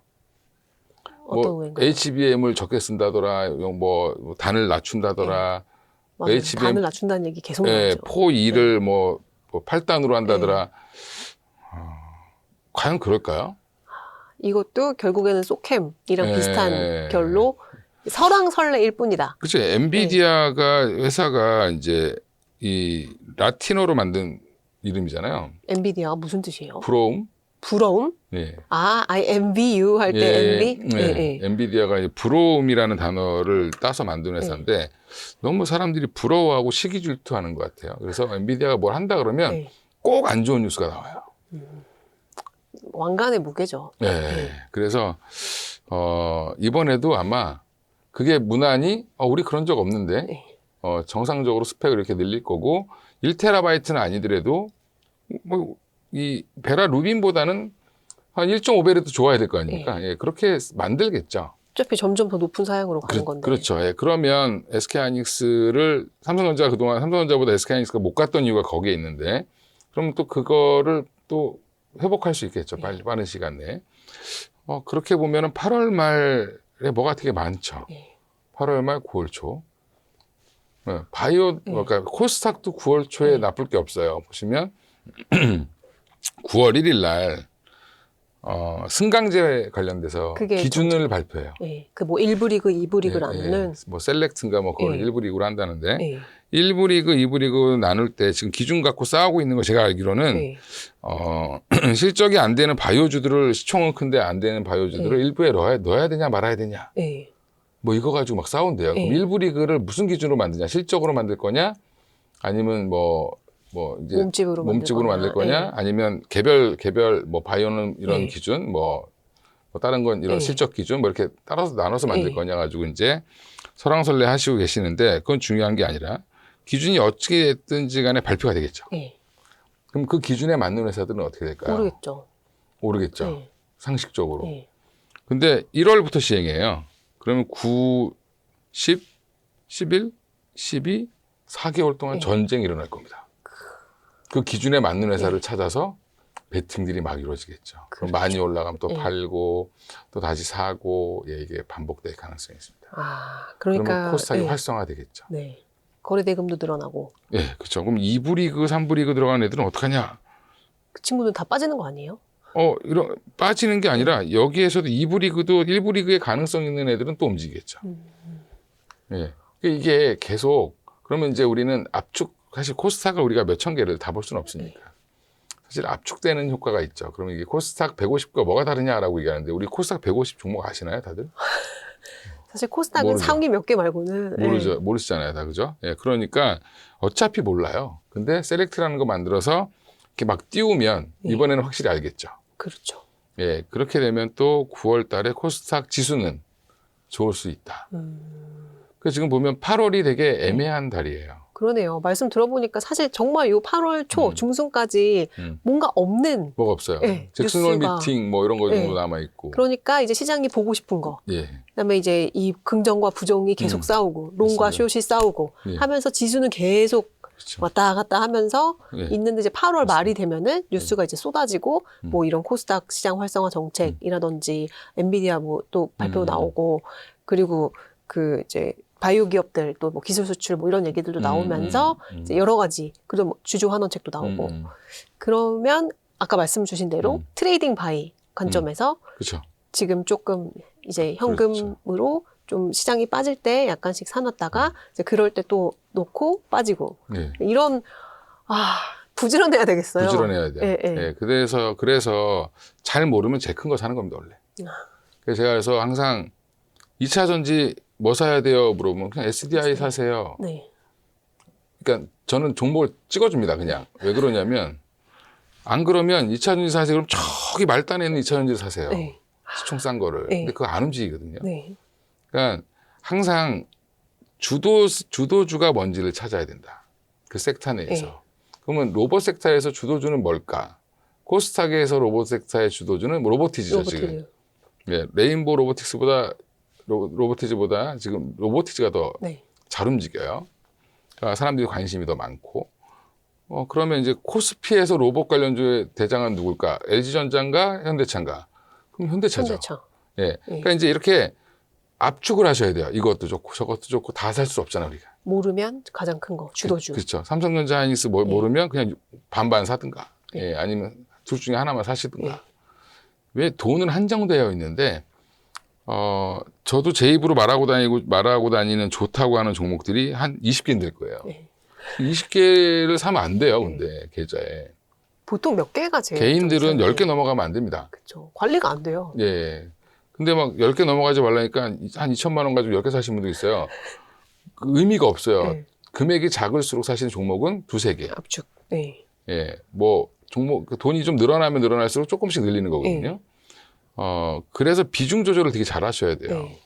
어떤 뭐, 오해인가요? HBM을 적게 쓴다더라, 뭐, 단을 낮춘다더라, 맞아요. HBM 단을 낮춘다는 얘기 계속 예, 나오죠. 포 2를 뭐 8단으로 한다더라. 과연 그럴까요? 이것도 결국에는 소캠이랑 예. 비슷한 결로 설왕설래일 뿐이다. 그렇죠. 엔비디아가 회사가 이제 이 라틴어로 만든 이름이잖아요. 엔비디아가 무슨 뜻이에요? 브로움. 부러움? 예. I envy you 할 때 envy? 예. 예. 엔비디아가 이제 브로움이라는 단어를 따서 만든 회사인데 너무 사람들이 부러워하고 시기 질투하는 것 같아요. 그래서 엔비디아가 뭘 한다 그러면 네. 꼭 안 좋은 뉴스가 나와요. 왕관의 무게죠. 예. 그래서 이번에도 아마 그게 무난히 우리 그런 적 없는데 네. 정상적으로 스펙을 이렇게 늘릴 거고 1TB는 아니더라도 뭐 이 베라 루빈보다는 한 1.5배라도 좋아야 될 거 아닙니까? 예, 그렇게 만들겠죠. 어차피 점점 더 높은 사양으로 가는 건데. 그렇죠. 예, 그러면 SK하이닉스를 삼성전자 그동안 삼성전자보다 SK하이닉스가 못 갔던 이유가 거기에 있는데 그럼 또 그거를 또 회복할 수 있겠죠. 빠른 시간 내에. 그렇게 보면은 8월 말에 뭐가 되게 많죠. 8월 말 9월 초. 바이오, 그러니까 코스닥도 9월 초에 나쁠 게 없어요. 보시면 9월 1일 날 승강제 관련돼서 기준을 발표해요. 네. 그 뭐 1부 리그, 2부 리그 나누는 뭐 셀렉트인가 뭐 그걸 1부 리그로 한다는데 네. 1부 리그, 2부 리그 나눌 때 지금 기준 갖고 싸우고 있는 거 제가 알기로는 실적이 안 되는 바이오주들을 시총은 큰데 안 되는 바이오주들을 일부에 넣어야 되냐 말아야 되냐. 뭐 이거 가지고 막 싸운대요. 그럼 1부 리그를 무슨 기준으로 만드냐? 실적으로 만들 거냐? 아니면 뭐 이제 몸집으로 만들 거냐? 아니면 개별 뭐 바이오는 이런 기준, 뭐 다른 건 이런 실적 기준, 뭐 이렇게 따라서 나눠서 만들 거냐 가지고 이제 설왕설래 하시고 계시는데 그건 중요한 게 아니라 기준이 어떻게 됐든지 간에 발표가 되겠죠. 네. 그럼 그 기준에 맞는 회사들은 어떻게 될까요? 모르겠죠. 모르겠죠. 네. 상식적으로. 네. 근데 1월부터 시행이에요. 그러면 9, 10, 11, 12, 4개월 동안 네. 전쟁이 일어날 겁니다. 그 기준에 맞는 회사를 찾아서 베팅들이 막 이루어지겠죠. 그럼 많이 올라가면 또 네. 팔고 또 다시 사고 이게 반복될 가능성이 있습니다. 아, 그러면 그러니까 코스닥이 네. 활성화되겠죠. 네. 거래 대금도 늘어나고 예, 그렇죠. 그럼 2부 리그, 3부 리그 들어간 애들은 어떡하냐? 그 친구들 다 빠지는 거 아니에요? 이런 빠지는 게 아니라 여기에서도 2부 리그도 1부 리그의 가능성 있는 애들은 또 움직이겠죠. 예. 이게 계속 그러면 이제 우리는 사실 코스닥을 우리가 몇천 개를 다 볼 수는 없으니까. 사실 압축되는 효과가 있죠. 그러면 이게 코스닥 150과 뭐가 다르냐라고 얘기하는데 우리 코스닥 150 종목 아시나요, 다들? 사실 코스닥은 모르죠. 상위 몇 개 말고는 모르죠. 모르시잖아요, 다 그죠? 예, 그러니까 어차피 몰라요. 근데 셀렉트라는 거 만들어서 이렇게 막 띄우면 이번에는 확실히 알겠죠. 그렇죠. 예, 그렇게 되면 또 9월 달에 코스닥 지수는 좋을 수 있다. 그 지금 보면 8월이 되게 애매한 달이에요. 그러네요. 말씀 들어보니까 사실 정말 요 8월 초 중순까지 뭔가 없는 뭐가 없어요. 네, 잭슨홀 뉴스가. 미팅 뭐 이런 거 정도 네. 남아 있고. 그러니까 이제 시장이 보고 싶은 거. 예. 그다음에 이제 이 긍정과 부정이 계속 싸우고 롱과 맞습니다. 숏이 싸우고 예. 하면서 지수는 계속 그렇죠. 왔다 갔다 하면서 예. 있는데 이제 8월 말이 되면은 뉴스가 이제 쏟아지고 뭐 이런 코스닥 시장 활성화 정책이라든지 엔비디아 뭐 또 발표 나오고 그리고 그 이제 바이오 기업들 또 뭐 기술 수출 뭐 이런 얘기들도 나오면서 이제 여러 가지 그리고 뭐 주주 환원책도 나오고 그러면 아까 말씀 주신 대로 트레이딩 바이 관점에서 그렇죠. 지금 조금 이제 현금으로 좀 시장이 빠질 때 약간씩 사놨다가 이제 그럴 때 또 놓고 빠지고 예. 이런 부지런해야 되겠어요. 부지런해야 돼요. 예, 예. 예, 그래서 잘 모르면 제일 큰 거 사는 겁니다, 원래. 그래서 제가 그래서 항상 2차 전지 뭐 사야 돼요? 물어보면 그냥 SDI 사세요. 네. 그러니까 저는 종목을 찍어줍니다, 그냥. 왜 그러냐면 안 그러면 2차 전지 사세요. 그럼 저기 말단에 있는 2차 전지를 사세요. 네. 시총 싼 거를. 네. 근데 그거 안 움직이거든요. 네. 그러니까 항상 주도주가 뭔지를 찾아야 된다. 그 섹터 내에서. 네. 그러면 로봇 섹터에서 주도주는 뭘까? 코스닥에서 로봇 섹터의 주도주는 뭐 로보티즈죠, 지금. 예, 레인보우 로보티즈보다 지금 로보티즈가 더 잘 움직여요. 그러니까 사람들이 관심이 더 많고. 그러면 이제 코스피에서 로봇 관련주의 대장은 누굴까? LG전자인가? 현대차인가? 그럼 현대차죠. 현대차. 예. 그러니까 이제 이렇게 압축을 하셔야 돼요. 이것도 좋고 저것도 좋고 다 살 수 없잖아요, 우리가. 모르면 가장 큰 거 주도주. 그렇죠. 삼성전자 하이닉스 모르면 그냥 반반 사든가. 예. 아니면 둘 중에 하나만 사시든가. 왜 돈은 한정되어 있는데 저도 제 입으로 말하고 다니는 좋다고 하는 종목들이 한 20개는 될 거예요. 20개를 사면 안 돼요, 근데 계좌에. 보통 몇 개가 제일 개인들은 좀 10개 넘어가면 안 됩니다. 그렇죠. 관리가 안 돼요. 예. 근데 막 10개 넘어가지 말라니까 한 2천만 원 가지고 10개 사시는 분도 있어요. 그 의미가 없어요. 네. 금액이 작을수록 사시는 종목은 두세 개. 압축. 네. 예. 뭐 종목 돈이 좀 늘어나면 늘어날수록 조금씩 늘리는 거거든요. 그래서 비중 조절을 되게 잘 하셔야 돼요. 네.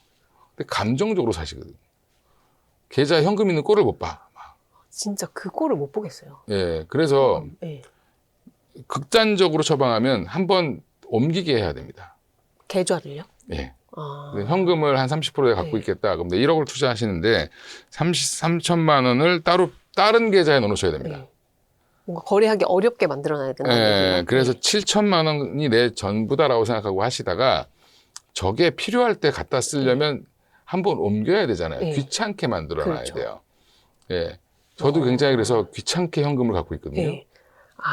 근데 감정적으로 사시거든요. 계좌에 현금 있는 꼴을 못 봐. 진짜 그거를 못 보겠어요. 예. 그래서 네. 극단적으로 처방하면 한번 옮기게 해야 됩니다. 계좌를요? 예. 아. 현금을 한 30%에 갖고 있겠다. 그럼 1억을 투자하시는데 33천만 원을 다른 계좌에 넣어놓으셔야 됩니다. 네. 뭔가 거래하기 어렵게 만들어놔야 된다. 예, 그래서 7천만 원이 내 전부다라고 생각하고 하시다가 저게 필요할 때 갖다 쓰려면 한번 옮겨야 되잖아요. 네. 귀찮게 만들어놔야 그렇죠. 돼요. 예. 저도 굉장히 그래서 귀찮게 현금을 갖고 있거든요. 네.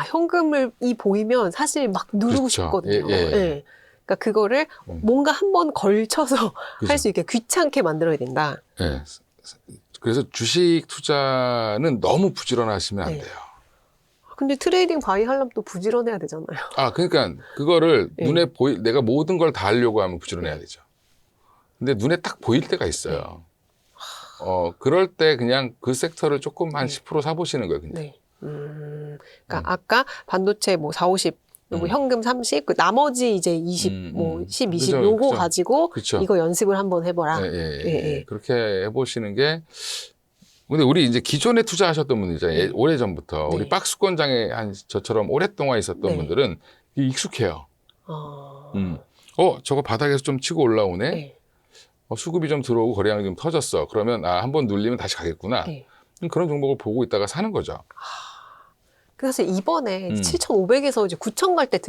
현금을 보이면 사실 막 누르고 그렇죠. 싶거든요. 예, 예. 네. 그러니까 그거를 뭔가 한번 걸쳐서 그죠. 할 수 있게 귀찮게 만들어야 된다. 예. 그래서 주식 투자는 너무 부지런하시면 안 네. 돼요. 근데 트레이딩 바이 하려면 또 부지런해야 되잖아요. 그러니까 그거를 네. 눈에 내가 모든 걸 다 하려고 하면 부지런해야 되죠. 근데 눈에 딱 보일 때가 있어요. 그럴 때 그냥 그 섹터를 조금 한 10% 사보시는 거예요, 그냥. 네. 그러니까 아까 반도체 뭐 4, 50, 그리고 현금 30, 그 나머지 이제 20, 뭐 10, 20 그죠, 요거 그죠. 가지고 그쵸. 이거 연습을 한번 해보라. 예. 예. 그렇게 해보시는 게 근데 우리 이제 기존에 투자하셨던 분들 있잖아요. 오래전부터. 네. 우리 박스권장에 한 저처럼 오랫동안 있었던 네. 분들은 이게 익숙해요. 아. 저거 바닥에서 좀 치고 올라오네? 네. 수급이 좀 들어오고 거래량이 좀 터졌어. 그러면 한번 눌리면 다시 가겠구나. 네. 그런 종목을 보고 있다가 사는 거죠. 그 사실 이번에 7,500에서 이제 9,000 갈 때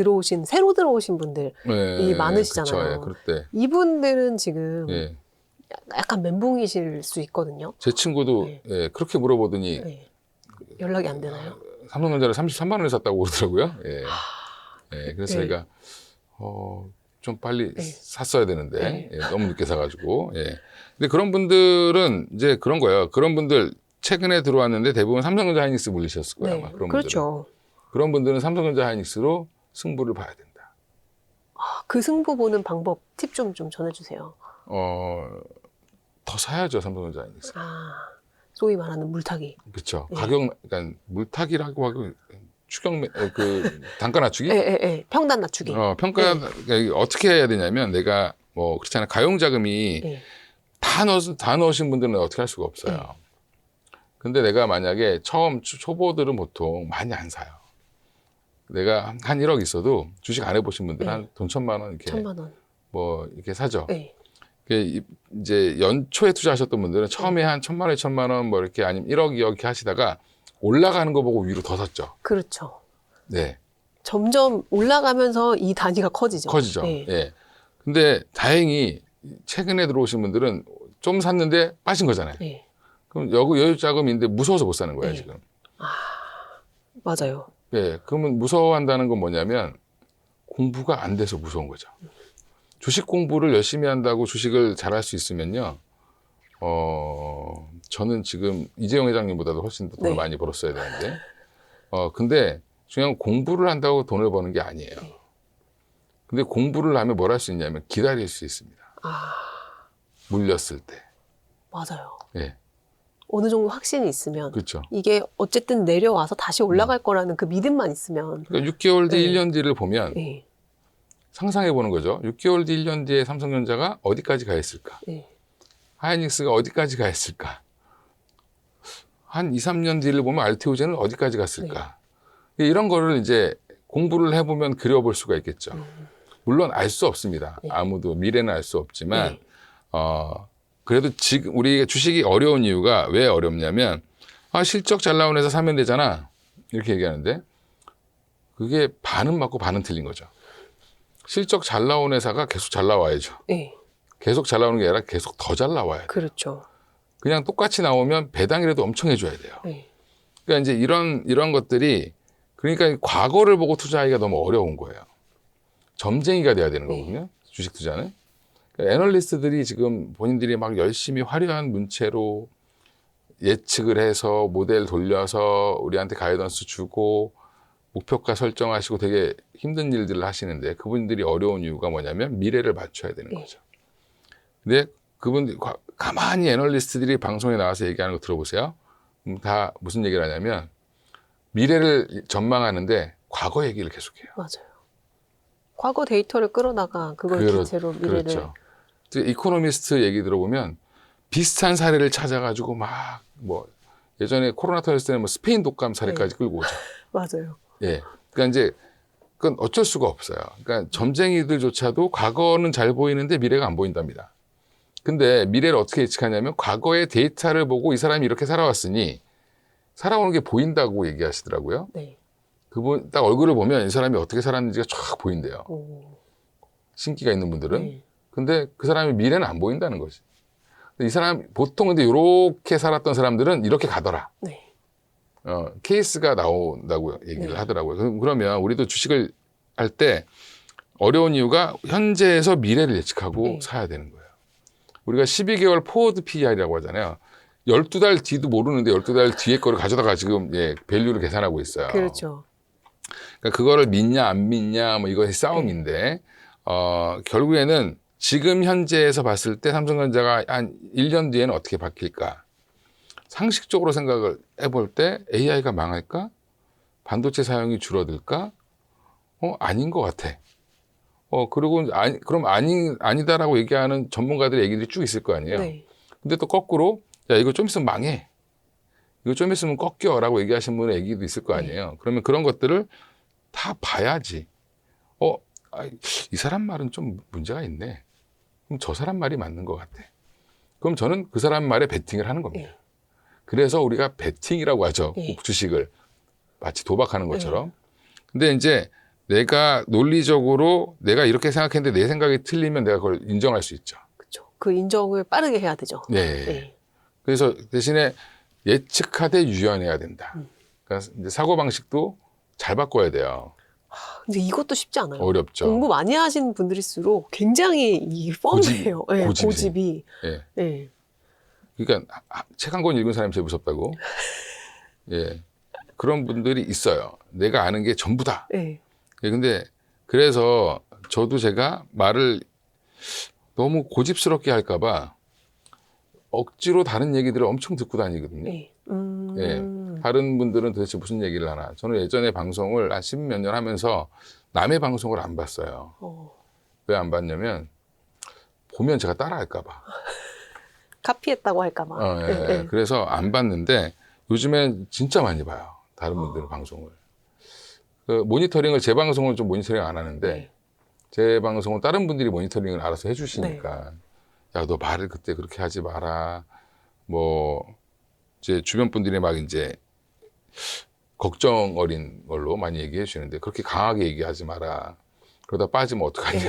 새로 들어오신 분들 이 많으시잖아요. 그쵸, 그럴 때. 이분들은 지금 예. 약간 멘붕이실 수 있거든요. 제 친구도 네. 예, 그렇게 물어보더니 네. 연락이 안 되나요? 삼성전자를 33만 원에 샀다고 그러더라고요. 예. 예, 그래서 네. 제가 좀 빨리 네. 샀어야 되는데 네. 예, 너무 늦게 사가지고. 예. 근데 그런 분들은 이제 그런 거예요. 그런 분들 최근에 들어왔는데 대부분 삼성전자 하이닉스 물리셨을 거예요. 아마 그런 분들은. 그렇죠. 그런 분들은 삼성전자 하이닉스로 승부를 봐야 된다. 그 승부 보는 방법 팁 좀 전해주세요. 더 사야죠, 삼성전자 하이닉스. 소위 말하는 물타기. 그렇죠. 네. 그러니까 물타기라고 하고 단가 낮추기? 평단 낮추기. 평가 그러니까 어떻게 해야 되냐면 내가 그렇잖아요. 가용자금이 네. 다 넣으신 분들은 어떻게 할 수가 없어요. 네. 근데 내가 만약에 초보들은 보통 많이 안 사요. 내가 한 1억 있어도 주식 안 해보신 분들은 네. 한 돈 1,000만 원 이렇게 1,000만 원. 이렇게 사죠. 네. 이제 연초에 투자하셨던 분들은 처음에 한 1,000만 원, 2,000만 원 이렇게 아니면 1억, 2억 이렇게 하시다가 올라가는 거 보고 위로 더 샀죠. 그렇죠. 네. 점점 올라가면서 이 단위가 커지죠. 커지죠. 네. 예. 근데 다행히 최근에 들어오신 분들은 좀 샀는데 빠진 거잖아요. 네. 그럼 여유 자금인데 무서워서 못 사는 거예요, 네. 지금. 맞아요. 예. 그러면 무서워한다는 건 뭐냐면 공부가 안 돼서 무서운 거죠. 주식 공부를 열심히 한다고 주식을 잘할 수 있으면요. 저는 지금 이재용 회장님보다도 훨씬 더 돈을 네. 많이 벌었어야 되는데. 근데 중요한 건 공부를 한다고 돈을 버는 게 아니에요. 근데 공부를 하면 뭘 할 수 있냐면 기다릴 수 있습니다. 물렸을 때. 맞아요. 예. 어느 정도 확신이 있으면 그렇죠. 이게 어쨌든 내려와서 다시 올라갈 거라는 그 믿음만 있으면 그러니까 6개월 뒤, 네. 1년 뒤를 보면 네. 상상해 보는 거죠. 6개월 뒤, 1년 뒤에 삼성전자가 어디까지 가 있을까? 네. 하이닉스가 어디까지 가 있을까? 한 2, 3년 뒤를 보면 알테오젠은 어디까지 갔을까? 이런 거를 이제 공부를 해보면 그려볼 수가 있겠죠. 물론 알 수 없습니다. 네. 아무도 미래는 알 수 없지만 네. 그래도 지금 우리 주식이 어려운 이유가 왜 어렵냐면 실적 잘 나온 회사 사면 되잖아. 이렇게 얘기하는데 그게 반은 맞고 반은 틀린 거죠. 실적 잘 나온 회사가 계속 잘 나와야죠. 네. 계속 잘 나오는 게 아니라 계속 더 잘 나와야 돼. 그렇죠. 그냥 똑같이 나오면 배당이라도 엄청 해줘야 돼요. 네. 그러니까 이제 이런 것들이 그러니까 과거를 보고 투자하기가 너무 어려운 거예요. 점쟁이가 돼야 되는 거거든요. 주식 투자는. 그러니까 애널리스트들이 지금 본인들이 막 열심히 화려한 문체로 예측을 해서 모델 돌려서 우리한테 가이던스 주고 목표가 설정하시고 되게 힘든 일들을 하시는데 그분들이 어려운 이유가 뭐냐면 미래를 맞춰야 되는 거죠. 근데 그분들이 가만히 애널리스트들이 방송에 나와서 얘기하는 거 들어보세요. 다 무슨 얘기를 하냐면 미래를 전망하는데 과거 얘기를 계속해요. 맞아요. 과거 데이터를 끌어다가 그걸 기체로 미래를. 그렇죠. 이코노미스트 얘기 들어보면 비슷한 사례를 찾아가지고 예전에 코로나 터졌을 때는 스페인 독감 사례까지 끌고 오죠. 맞아요. 예. 그러니까 이제 그건 어쩔 수가 없어요. 그러니까 점쟁이들조차도 과거는 잘 보이는데 미래가 안 보인답니다. 근데 미래를 어떻게 예측하냐면 과거의 데이터를 보고 이 사람이 이렇게 살아왔으니 살아오는 게 보인다고 얘기하시더라고요. 네. 그분 딱 얼굴을 보면 이 사람이 어떻게 살았는지가 쫙 보인대요. 오. 신기가 있는 분들은. 네. 근데 그 사람의 미래는 안 보인다는 거지. 근데 이 사람 보통 근데 이렇게 살았던 사람들은 이렇게 가더라. 네. 케이스가 나온다고 얘기를 네. 하더라고요. 그러면 우리도 주식을 할 때 어려운 이유가 현재에서 미래를 예측하고 네. 사야 되는 거예요. 우리가 12개월 포워드 PER이라고 하잖아요. 12달 뒤도 모르는데 12달 뒤에 거를 가져다가 지금 밸류를 계산하고 있어요. 그렇죠. 그러니까 그거를 믿냐 안 믿냐 이것이 싸움인데 결국에는 지금 현재에서 봤을 때 삼성전자가 한 1년 뒤에는 어떻게 바뀔까? 상식적으로 생각을 해볼 때 AI가 망할까? 반도체 사용이 줄어들까? 아닌 것 같아. 그리고 그럼 아니다라고 얘기하는 전문가들의 얘기들이 쭉 있을 거 아니에요. 네. 근데 또 거꾸로 야 이거 좀 있으면 망해. 이거 좀 있으면 꺾여라고 얘기하신 분의 얘기도 있을 거 아니에요. 그러면 그런 것들을 다 봐야지. 이 사람 말은 좀 문제가 있네. 그럼 저 사람 말이 맞는 것 같아. 그럼 저는 그 사람 말에 베팅을 하는 겁니다. 그래서 우리가 베팅이라고 하죠. 주식을. 마치 도박하는 것처럼. 근데 이제 내가 논리적으로 내가 이렇게 생각했는데 내 생각이 틀리면 내가 그걸 인정할 수 있죠. 그렇죠. 그 인정을 빠르게 해야 되죠. 네. 그래서 대신에 예측하되 유연해야 된다. 그러니까 이제 사고방식도 잘 바꿔야 돼요. 근데 이것도 쉽지 않아요. 어렵죠. 공부 많이 하신 분들일수록 굉장히 이 뻔해요. 고집이. 예. 네. 그러니까 책 한 권 읽은 사람이 제일 무섭다고. 예. 그런 분들이 있어요. 내가 아는 게 전부다. 네. 예, 근데 그래서 저도 제가 말을 너무 고집스럽게 할까봐 억지로 다른 얘기들을 엄청 듣고 다니거든요. 네. 예. 다른 분들은 도대체 무슨 얘기를 하나. 저는 예전에 방송을 한 10몇 년 하면서 남의 방송을 안 봤어요. 왜 안 봤냐면 보면 제가 따라할까봐. 카피했다고 할까봐. 예. 그래서 안 봤는데 요즘엔 진짜 많이 봐요. 다른 분들 방송을. 그 모니터링을 제 방송은 좀 모니터링 안 하는데 제 방송은 다른 분들이 모니터링을 알아서 해주시니까 야, 너 말을 그때 그렇게 하지 마라. 뭐 제 주변 분들이 막 이제 걱정 어린 걸로 많이 얘기해 주시는데 그렇게 강하게 얘기하지 마라. 그러다 빠지면 어떡하냐.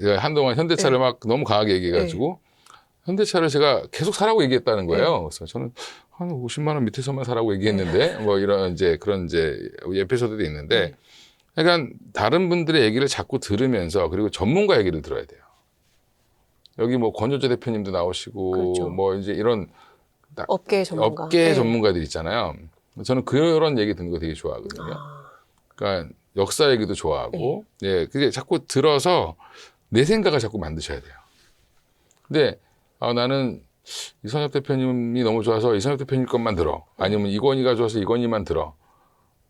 제가 한동안 현대차를 막 너무 강하게 얘기해가지고 현대차를 제가 계속 사라고 얘기했다는 거예요. 그래서 저는 한 50만 원 밑에서만 사라고 얘기했는데 뭐 이런 이제 그런 이제 에피소드도 있는데 그러니까 다른 분들의 얘기를 자꾸 들으면서 그리고 전문가 얘기를 들어야 돼요. 여기 뭐 권효재 대표님도 나오시고 그렇죠. 뭐 이제 이런 업계 전문가. 업계 전문가들 있잖아요. 저는 그런 얘기 듣는 거 되게 좋아하거든요. 그러니까 역사 얘기도 좋아하고, 예, 그게 자꾸 들어서 내 생각을 자꾸 만드셔야 돼요. 근데 나는 이선엽 대표님이 너무 좋아서 이선엽 대표님 것만 들어. 아니면 이건희가 좋아서 이건희만 들어.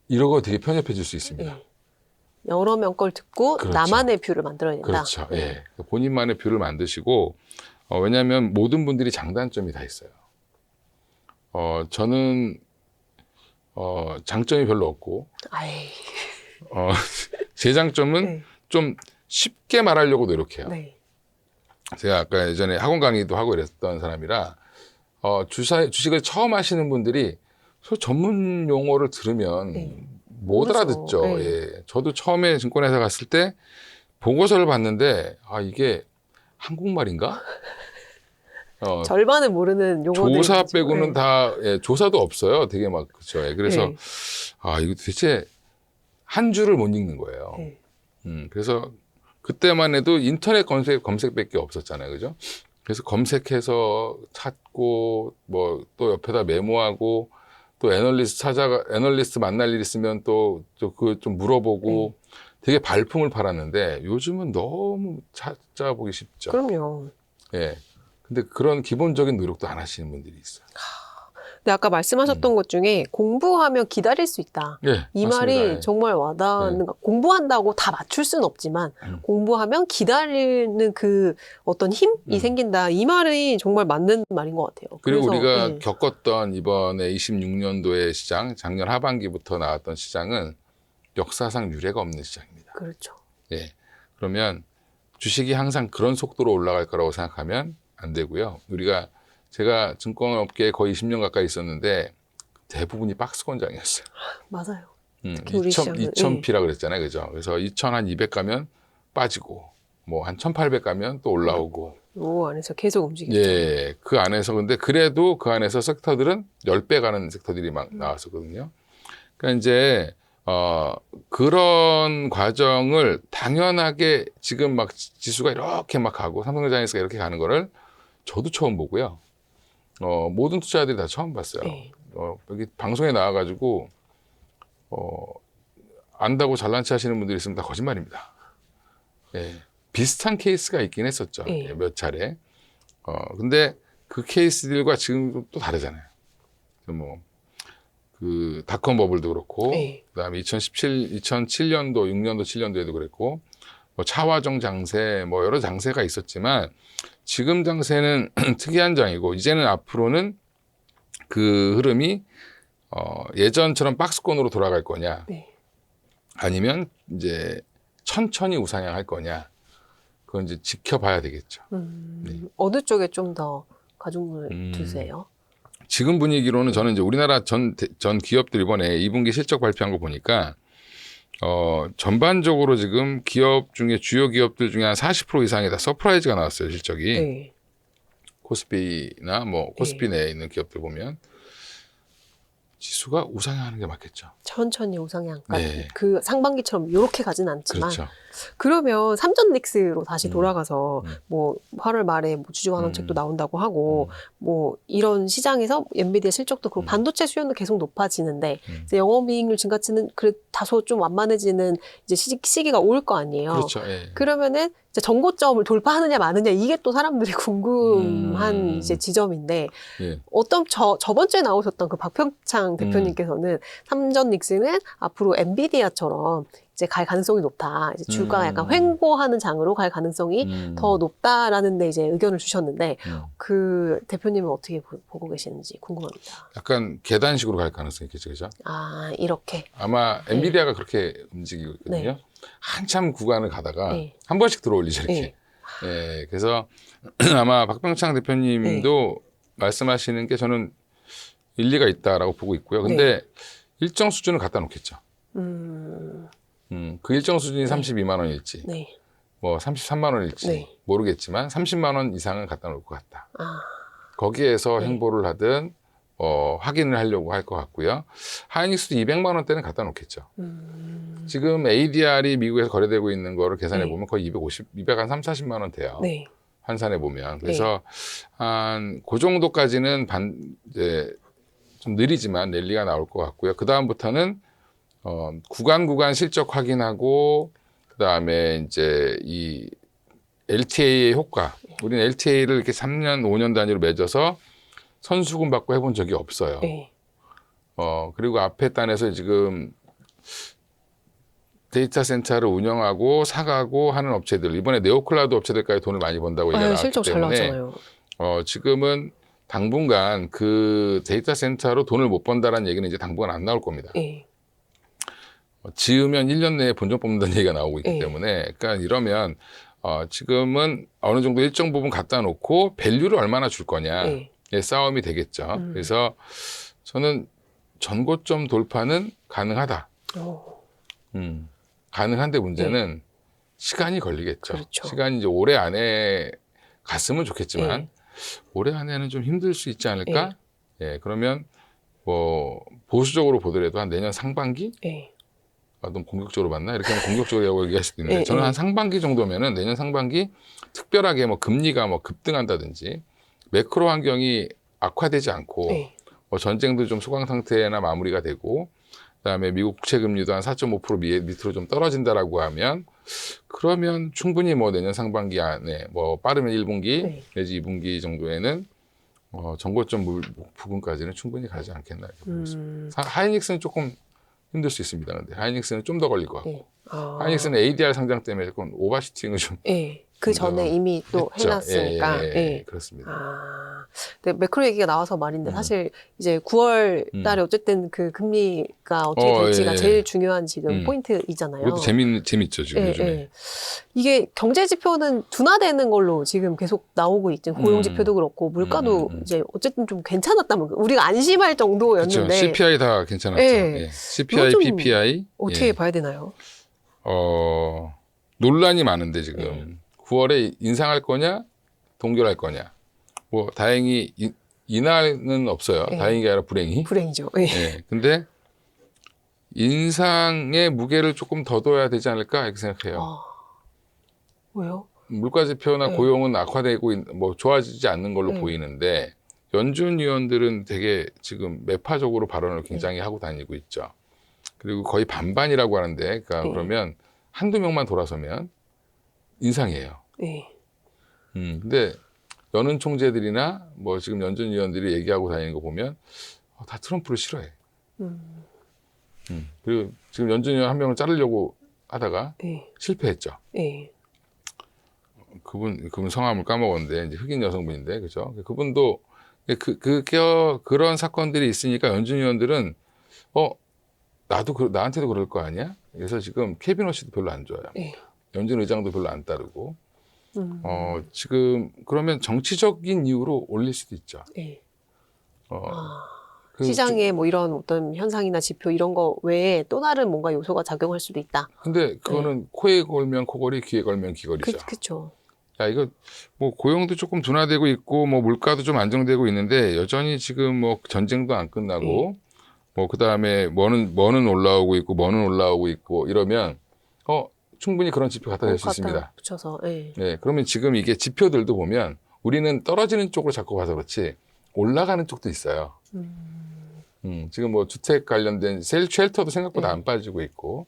이러고 되게 편협해질 수 있습니다. 여러 명 걸 듣고 그렇죠. 나만의 뷰를 만들어야 된다. 그렇죠. 예. 본인만의 뷰를 만드시고, 왜냐하면 모든 분들이 장단점이 다 있어요. 저는 장점이 별로 없고, 제 장점은 좀 쉽게 말하려고 노력해요. 제가 아까 예전에 학원 강의도 하고 이랬던 사람이라 주식을 처음 하시는 분들이 전문 용어를 들으면 못 알아듣죠. 예. 저도 처음에 증권회사 갔을 때 보고서를 봤는데 이게 한국말인가? 절반은 모르는 용어들. 조사 빼고는 다 조사도 없어요. 되게 막 그렇죠. 예. 그래서 이거 도대체 한 줄을 못 읽는 거예요. 그래서 그때만 해도 인터넷 검색밖에 없었잖아요. 그죠? 그래서 검색해서 찾고, 뭐, 또 옆에다 메모하고, 또 애널리스트 만날 일 있으면 또 그 좀 물어보고, 되게 발품을 팔았는데, 요즘은 너무 찾아보기 쉽죠. 그럼요. 예. 근데 그런 기본적인 노력도 안 하시는 분들이 있어요. 근데 아까 말씀하셨던 것 중에 공부하면 기다릴 수 있다. 이 맞습니다. 말이 정말 와닿는 것. 공부한다고 다 맞출 수는 없지만 공부하면 기다리는 그 어떤 힘이 생긴다. 이 말이 정말 맞는 말인 것 같아요. 그리고 그래서, 우리가 겪었던 이번에 26년도의 시장, 작년 하반기부터 나왔던 시장은 역사상 유례가 없는 시장입니다. 그렇죠. 예. 그러면 주식이 항상 그런 속도로 올라갈 거라고 생각하면 안 되고요. 제가 증권업계에 거의 20년 가까이 있었는데 대부분이 박스 권장이었어요. 맞아요. 2000P라 그랬잖아요. 그죠? 그래서 2200 가면 빠지고 뭐 한 1800 가면 또 올라오고. 요 안에서 계속 움직이죠. 예. 그 안에서 근데 그래도 그 안에서 섹터들은 10배 가는 섹터들이 막 나왔었거든요. 그러니까 이제 그런 과정을 당연하게 지금 막 지수가 이렇게 막 가고 삼성전자에서 이렇게 가는 거를 저도 처음 보고요. 모든 투자자들이 다 처음 봤어요. 여기 방송에 나와가지고, 안다고 잘난 체 하시는 분들이 있으면 다 거짓말입니다. 예. 비슷한 케이스가 있긴 했었죠. 예, 몇 차례. 근데 그 케이스들과 지금 또 다르잖아요. 그 닷컴 버블도 그렇고, 그 다음에 2007년도, 6년도, 7년도에도 그랬고, 뭐 차화정 장세, 뭐 여러 장세가 있었지만, 지금 장세는 특이한 장이고, 이제는 앞으로는 그 흐름이 예전처럼 박스권으로 돌아갈 거냐, 네. 아니면 이제 천천히 우상향할 거냐, 그건 이제 지켜봐야 되겠죠. 네. 어느 쪽에 좀 더 가중을 두세요? 지금 분위기로는 저는 이제 우리나라 전 기업들 이번에 2분기 실적 발표한 거 보니까 전반적으로 지금 기업 중에 주요 기업들 중에 한 40% 이상이 다 서프라이즈가 나왔어요, 실적이. 네. 코스피나 뭐 코스피 내에 있는 기업들 보면 지수가 우상향하는 게 맞겠죠. 천천히 우상향. 그러니까 네. 그 상반기처럼 이렇게 가진 않지만 그렇죠. 그러면 삼전 닉스로 다시 돌아가서 뭐 8월 말에 뭐 주주 환원책도 나온다고 하고 뭐 이런 시장에서 엔비디아 실적도 그렇고 반도체 수요는 계속 높아지는데 이제 영업이익률 증가치는 그 다소 좀 완만해지는 이제 시기가 올 거 아니에요. 그렇죠. 예. 그러면은 이제 정고점을 돌파하느냐 마느냐 이게 또 사람들이 궁금한 이제 지점인데 예. 어떤 저번 주에 나오셨던 그 박평창 대표님께서는 삼전 닉스는 앞으로 엔비디아처럼 이제 갈 가능성이 높다. 이제 주가가 약간 횡보하는 장으로 갈 가능성이 더 높다라는 데 이제 의견을 주셨는데 그 대표님은 어떻게 보고 계시는지 궁금합니다. 약간 계단식으로 갈 가능성이 있겠죠, 그죠? 아, 이렇게. 아마 엔비디아가 그렇게 움직이고 있거든요. 네. 한참 구간을 가다가 네. 한 번씩 들어올리죠, 이렇게. 네. 예, 그래서 아마 박병창 대표님도 말씀하시는 게 저는 일리가 있다라고 보고 있고요. 근데 일정 수준을 갖다 놓겠죠. 그 일정 수준이 32만 원일지, 네. 뭐 33만 원일지 네. 모르겠지만 30만 원 이상은 갖다 놓을 것 같다. 아, 거기에서 행보를 하든 확인을 하려고 할 것 같고요. 하이닉스도 200만 원대는 갖다 놓겠죠. 지금 ADR이 미국에서 거래되고 있는 거를 계산해 보면 거의 240만 원 돼요. 네. 환산해 보면. 그래서 한 그 정도까지는 이제 좀 느리지만 랠리가 나올 것 같고요. 그 다음부터는 구간 실적 확인하고 그 다음에 이제 이 LTA의 효과. 우리는 LTA를 이렇게 3년, 5년 단위로 맺어서 선수금 받고 해본 적이 없어요. 네. 그리고 앞에 단에서 지금 데이터 센터를 운영하고 사가고 하는 업체들, 이번에 네오클라우드 업체들까지 돈을 많이 번다고 얘기가 나왔기 실적 잘 때문에 나왔잖아요. 지금은 당분간 그 데이터 센터로 돈을 못 번다라는 얘기는 이제 당분간 안 나올 겁니다. 네. 지으면 1년 내에 본전 뽑는다는 얘기가 나오고 있기 네. 때문에, 그러니까 이러면 지금은 어느 정도 일정 부분 갖다 놓고 밸류를 얼마나 줄 거냐의 싸움이 되겠죠. 그래서 저는 전고점 돌파는 가능하다. 가능한데 문제는 시간이 걸리겠죠. 그렇죠. 시간이 이제 올해 안에 갔으면 좋겠지만 올해 안에는 좀 힘들 수 있지 않을까? 예, 그러면 뭐 보수적으로 보더라도 한 내년 상반기? 너무 공격적으로 봤나? 이렇게 하면 공격적으로 얘기할 수도 있는데 저는 한 상반기 정도면은 내년 상반기 특별하게 뭐 금리가 뭐 급등한다든지 매크로 환경이 악화되지 않고 뭐 전쟁도 좀 소강 상태나 마무리가 되고 그다음에 미국 국채 금리도 한 4.5% 밑으로 좀 떨어진다라고 하면 그러면 충분히 뭐 내년 상반기 안에 뭐 빠르면 1분기 내지 2분기 정도에는 전고점 부근까지는 충분히 가지 않겠나 이렇게 보고 있습니다. 하이닉스는 조금 힘들 수 있습니다. 근데 하이닉스는 좀 더 걸릴 것 같고 하이닉스는 ADR 상장 때문에 조금 오버슈팅을 좀 그 전에 이미 또 했죠. 해놨으니까. 그렇습니다. 근데 매크로 얘기가 나와서 말인데 사실 이제 9월 달에 어쨌든 그 금리가 어떻게 될지가 제일 중요한 지금 포인트이잖아요. 그것도 재밌죠 지금 요즘에. 이게 경제 지표는 둔화되는 걸로 지금 계속 나오고 있죠. 고용 지표도 그렇고 물가도 이제 어쨌든 좀 괜찮았다면 우리가 안심할 정도였는데. 그렇죠. CPI 다 괜찮았죠. CPI, 좀 PPI. 어떻게 봐야 되나요? 논란이 많은데 지금 9월에 인상할 거냐 동결할 거냐. 뭐 다행히 인하는 없어요. 다행이 아니라 불행히. 불행이죠. 근데 인상의 무게를 조금 더 둬야 되지 않을까 이렇게 생각해요. 왜요? 물가 지표나 고용은 악화되고 뭐 좋아지지 않는 걸로 보이는데 연준 위원들은 되게 지금 매파적으로 발언을 굉장히 하고 다니고 있죠. 그리고 거의 반반이라고 하는데, 그러니까 그러면 한두 명만 돌아서면 인상이에요. 근데 연은 총재들이나 뭐 지금 연준 위원들이 얘기하고 다니는 거 보면 다 트럼프를 싫어해. 그리고 지금 연준 위원 한 명을 자르려고 하다가 실패했죠. 그분 성함을 까먹었는데 이제 흑인 여성분인데 그죠? 그분도 그런 사건들이 있으니까 연준 위원들은 나한테도 그럴 거 아니야? 그래서 지금 케빈 워시도 별로 안 좋아요. 네. 연준 의장도 별로 안 따르고. 음. 지금 그러면 정치적인 이유로 올릴 수도 있죠. 네. 어, 시장에 뭐 이런 어떤 현상이나 지표 이런 거 외에 또 다른 뭔가 요소가 작용할 수도 있다. 근데 그거는 코에 걸면 코걸이, 귀에 걸면 귀걸이죠. 그렇죠. 야, 이거 뭐 고용도 조금 둔화되고 있고 뭐 물가도 좀 안정되고 있는데 여전히 지금 뭐 전쟁도 안 끝나고 뭐 그다음에 뭐는 올라오고 있고 뭐는 올라오고 있고 이러면 충분히 그런 지표 갖다 댈 수 있습니다. 붙여서. 네. 네, 그러면 지금 이게 지표들도 보면 우리는 떨어지는 쪽으로 자꾸 봐서 그렇지 올라가는 쪽도 있어요. 지금 뭐 주택 관련된 쉘터도 생각보다 안 빠지고 있고,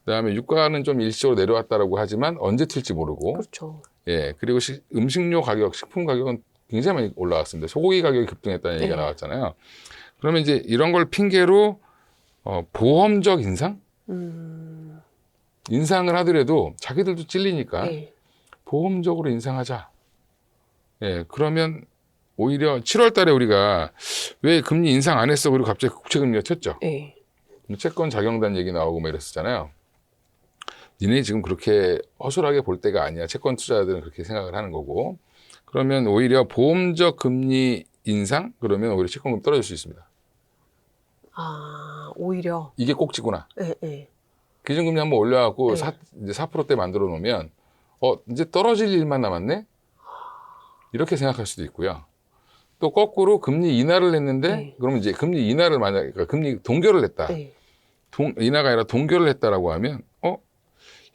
그다음에 유가는 좀 일시적으로 내려왔다라고 하지만 언제 튈지 모르고, 그렇죠. 예, 그리고 음식료 가격, 식품 가격은 굉장히 많이 올라왔습니다. 소고기 가격이 급등했다는 얘기가 나왔잖아요. 그러면 이제 이런 걸 핑계로 보험적 인상? 인상을 하더라도 자기들도 찔리니까 보험적으로 인상하자. 예, 그러면 오히려 7월 달에 우리가 왜 금리 인상 안 했어? 그리고 갑자기 국채금리가 튀었죠. 채권 작용단 얘기 나오고 막 이랬었잖아요. 니네 지금 그렇게 허술하게 볼 때가 아니야. 채권 투자자들은 그렇게 생각을 하는 거고. 그러면 오히려 보험적 금리 인상? 그러면 오히려 채권금 떨어질 수 있습니다. 오히려. 이게 꼭지구나. 네. 기준금리 한번 올려갖고 이제 4%대 만들어 놓으면 이제 떨어질 일만 남았네? 이렇게 생각할 수도 있고요. 또 거꾸로 금리 인하를 했는데 그러면 이제 금리 인하를 그러니까 금리 동결을 했다. 인하가 아니라 동결을 했다라고 하면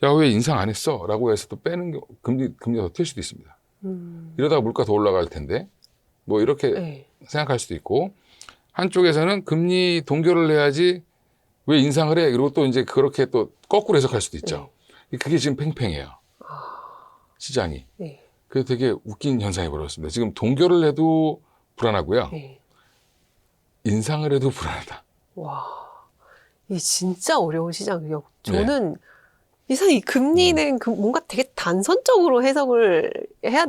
야, 왜 인상 안 했어? 라고 해서 또 빼는 금리가 더 튈 수도 있습니다. 이러다가 물가 더 올라갈 텐데 뭐 이렇게 생각할 수도 있고, 한쪽에서는 금리 동결을 해야지 왜 인상을 해? 그리고 또 이제 그렇게 또 거꾸로 해석할 수도 있죠. 그게 지금 팽팽해요. 시장이. 그게 되게 웃긴 현상이 벌어졌습니다. 지금 동결을 해도 불안하고요. 인상을 해도 불안하다. 와, 이게 진짜 어려운 시장이요. 저는 이상 이 금리는 뭔가 되게 단선적으로 해석을 해야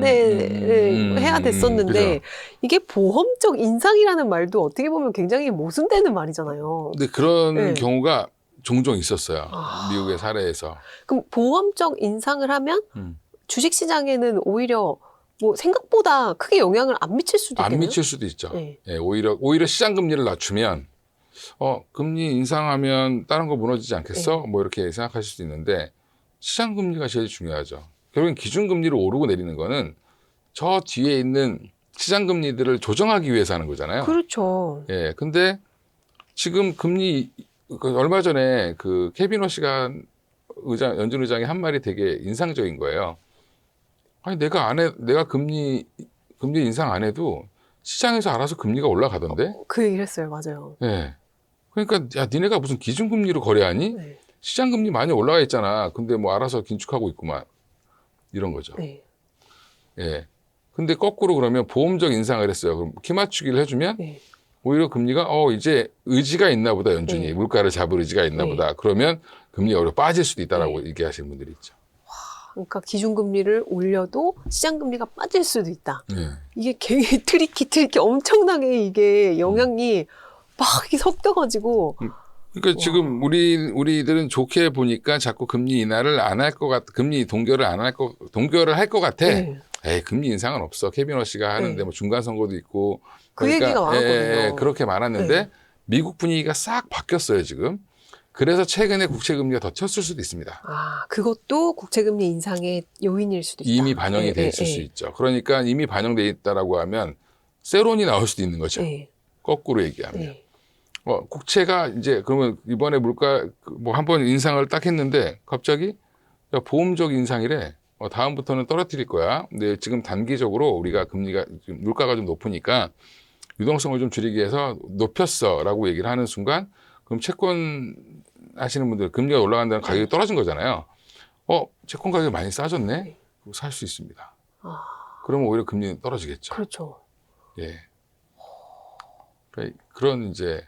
됐었는데, 그죠. 이게 보험적 인상이라는 말도 어떻게 보면 굉장히 모순되는 말이잖아요. 근데 그런 경우가 종종 있었어요. 미국의 사례에서. 그럼 보험적 인상을 하면 주식시장에는 오히려 뭐 생각보다 크게 영향을 안 미칠 수도 있겠네요. 안 미칠 수도 있죠. 예, 오히려 시장 금리를 낮추면 금리 인상하면 다른 거 무너지지 않겠어? 뭐 이렇게 생각하실 수도 있는데, 시장 금리가 제일 중요하죠. 결국엔 기준 금리를 오르고 내리는 거는 저 뒤에 있는 시장 금리들을 조정하기 위해서 하는 거잖아요. 그렇죠. 예, 근데 지금 금리 얼마 전에 그 케빈 워시가 연준 의장이 한 말이 되게 인상적인 거예요. 아니 내가 금리 인상 안 해도 시장에서 알아서 금리가 올라가던데. 그 얘기를 했어요, 맞아요. 예. 그러니까 야 니네가 무슨 기준금리로 거래하니? 시장금리 많이 올라가 있잖아. 근데 뭐 알아서 긴축하고 있구만. 이런 거죠. 예. 근데 거꾸로 그러면 보험적 인상을 했어요. 그럼 키 맞추기를 해주면 오히려 금리가 이제 의지가 있나 보다, 연준이. 물가를 잡을 의지가 있나 보다. 그러면 금리가 오히려 빠질 수도 있다라고 얘기하시는 분들이 있죠. 그러니까 기준금리를 올려도 시장금리가 빠질 수도 있다. 네. 이게 굉장히 트리키 엄청나게 이게 영향이 막 섞여가지고. 그러니까 지금 우리들은 좋게 보니까 자꾸 금리 인하를 안 할 것 금리 동결을 동결을 할 것 같아. 에이, 금리 인상은 없어. 케빈 워시가 하는데 뭐 중간 선거도 있고. 그 얘기가 많았거든요. 그렇게 많았는데 미국 분위기가 싹 바뀌었어요, 지금. 그래서 최근에 국채금리가 더 튀었을 수도 있습니다. 그것도 국채금리 인상의 요인일 수도 있다. 이미 반영이 돼 있을 수 있죠. 그러니까 이미 반영돼 있다라고 하면 세론이 나올 수도 있는 거죠. 거꾸로 얘기하면. 국채가 이제 그러면 이번에 물가 뭐 한번 인상을 딱 했는데 갑자기 야, 보험적 인상이래. 다음부터는 떨어뜨릴 거야. 근데 지금 단기적으로 우리가 물가가 좀 높으니까 유동성을 좀 줄이기 위해서 높였어라고 얘기를 하는 순간, 그럼 채권 하시는 분들 금리가 올라간다는 가격이 떨어진 거잖아요. 채권 가격이 많이 싸졌네. 살 수 있습니다. 그러면 오히려 금리는 떨어지겠죠. 그렇죠. 예. 그런 이제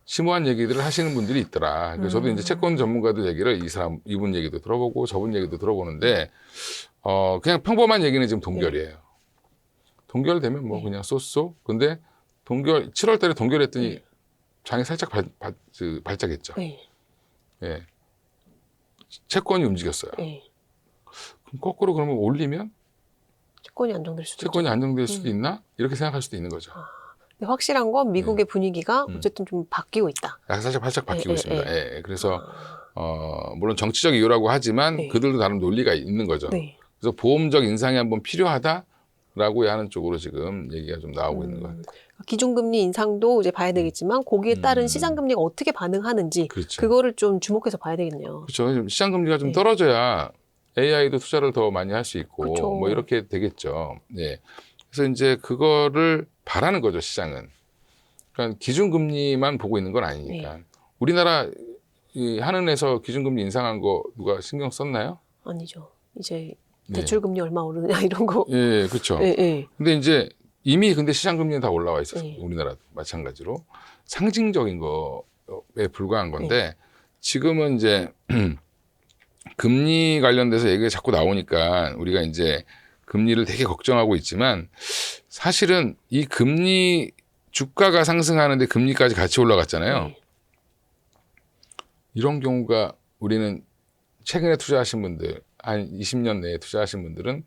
심오한 얘기들을 하시는 분들이 있더라. 그래서 저도 이제 채권 전문가들 얘기를 이분 얘기도 들어보고 저분 얘기도 들어보는데, 그냥 평범한 얘기는 지금 동결이에요. 동결되면 뭐 그냥 쏘쏘. 근데 동결 7월 달에 동결했더니 네. 장이 살짝 발작했죠. 네. 예. 채권이 움직였어요. 네. 그럼 거꾸로 그러면 올리면 채권이 안정될 수도 채권이 있죠. 안정될 수도 있나? 이렇게 생각할 수도 있는 거죠. 근데 확실한 건 미국의 분위기가 어쨌든 좀 바뀌고 있다. 약간 살짝 바뀌고 예, 있습니다. 예. 그래서 물론 정치적 이유라고 하지만 네. 그들도 나름 논리가 있는 거죠. 네. 그래서 보험적 인상이 한번 필요하다라고 하는 쪽으로 지금 얘기가 좀 나오고 있는 것 같아요. 기준금리 인상도 이제 봐야 되겠지만 거기에 따른 시장금리가 어떻게 반응하는지 그렇죠. 그거를 좀 주목해서 봐야 되겠네요. 그렇죠. 시장 금리가 좀 네. 떨어져야 AI도 투자를 더 많이 할 수 있고 그렇죠. 뭐 이렇게 되겠죠. 예. 그래서 이제 그거를 바라는 거죠, 시장은. 그러니까 기준금리만 보고 있는 건 아니니까. 우리나라 이 한은에서 기준금리 인상한 거 누가 신경 썼나요? 아니죠. 이제 네. 대출금리 얼마 오르느냐 이런 거. 예, 그렇죠. 예, 예. 근데 이제 이미 근데 시장금리는 다 올라와 있었어요. 네. 우리나라도 마찬가지로. 상징적인 거에 불과한 건데 지금은 이제 금리 관련돼서 얘기가 자꾸 나오니까 우리가 이제 금리를 되게 걱정하고 있지만 사실은 이 금리 주가가 상승하는데 금리까지 같이 올라갔잖아요. 네. 이런 경우가 우리는 최근에 투자하신 분들, 한 20년 내에 투자하신 분들은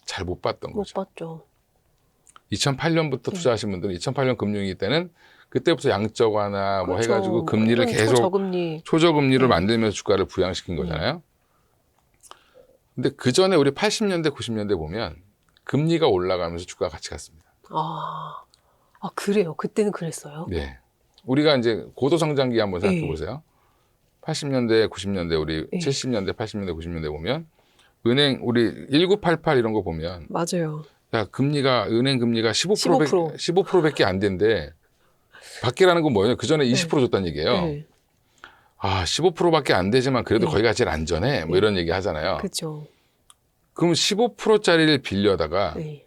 잘 못 봤던 못 거죠. 봤죠. 2008년부터 투자하신 분들은 2008년 금융위기 때는 그때부터 양적 완화 뭐 그렇죠. 해가지고 금리를 완전 계속 초저금리. 초저금리를 네. 만들면서 주가를 부양시킨 거잖아요. 근데 그 전에 우리 80년대, 90년대 보면 금리가 올라가면서 주가가 같이 갔습니다. 그래요. 그때는 그랬어요. 네. 우리가 이제 고도성장기 한번 생각해 네. 보세요. 80년대, 90년대, 우리 네. 70년대, 80년대, 90년대 보면 은행, 우리 1988 이런 거 보면 맞아요. 야, 금리가, 은행 금리가 15%. 15%밖에 안 된대. 밖이라는 건 뭐예요? 그 전에 20% 줬다는 얘기예요. 네. 아, 15%밖에 안 되지만 그래도 네. 거기가 제일 안전해. 뭐 네. 이런 얘기 하잖아요. 그렇죠. 그럼 15%짜리를 빌려다가 네.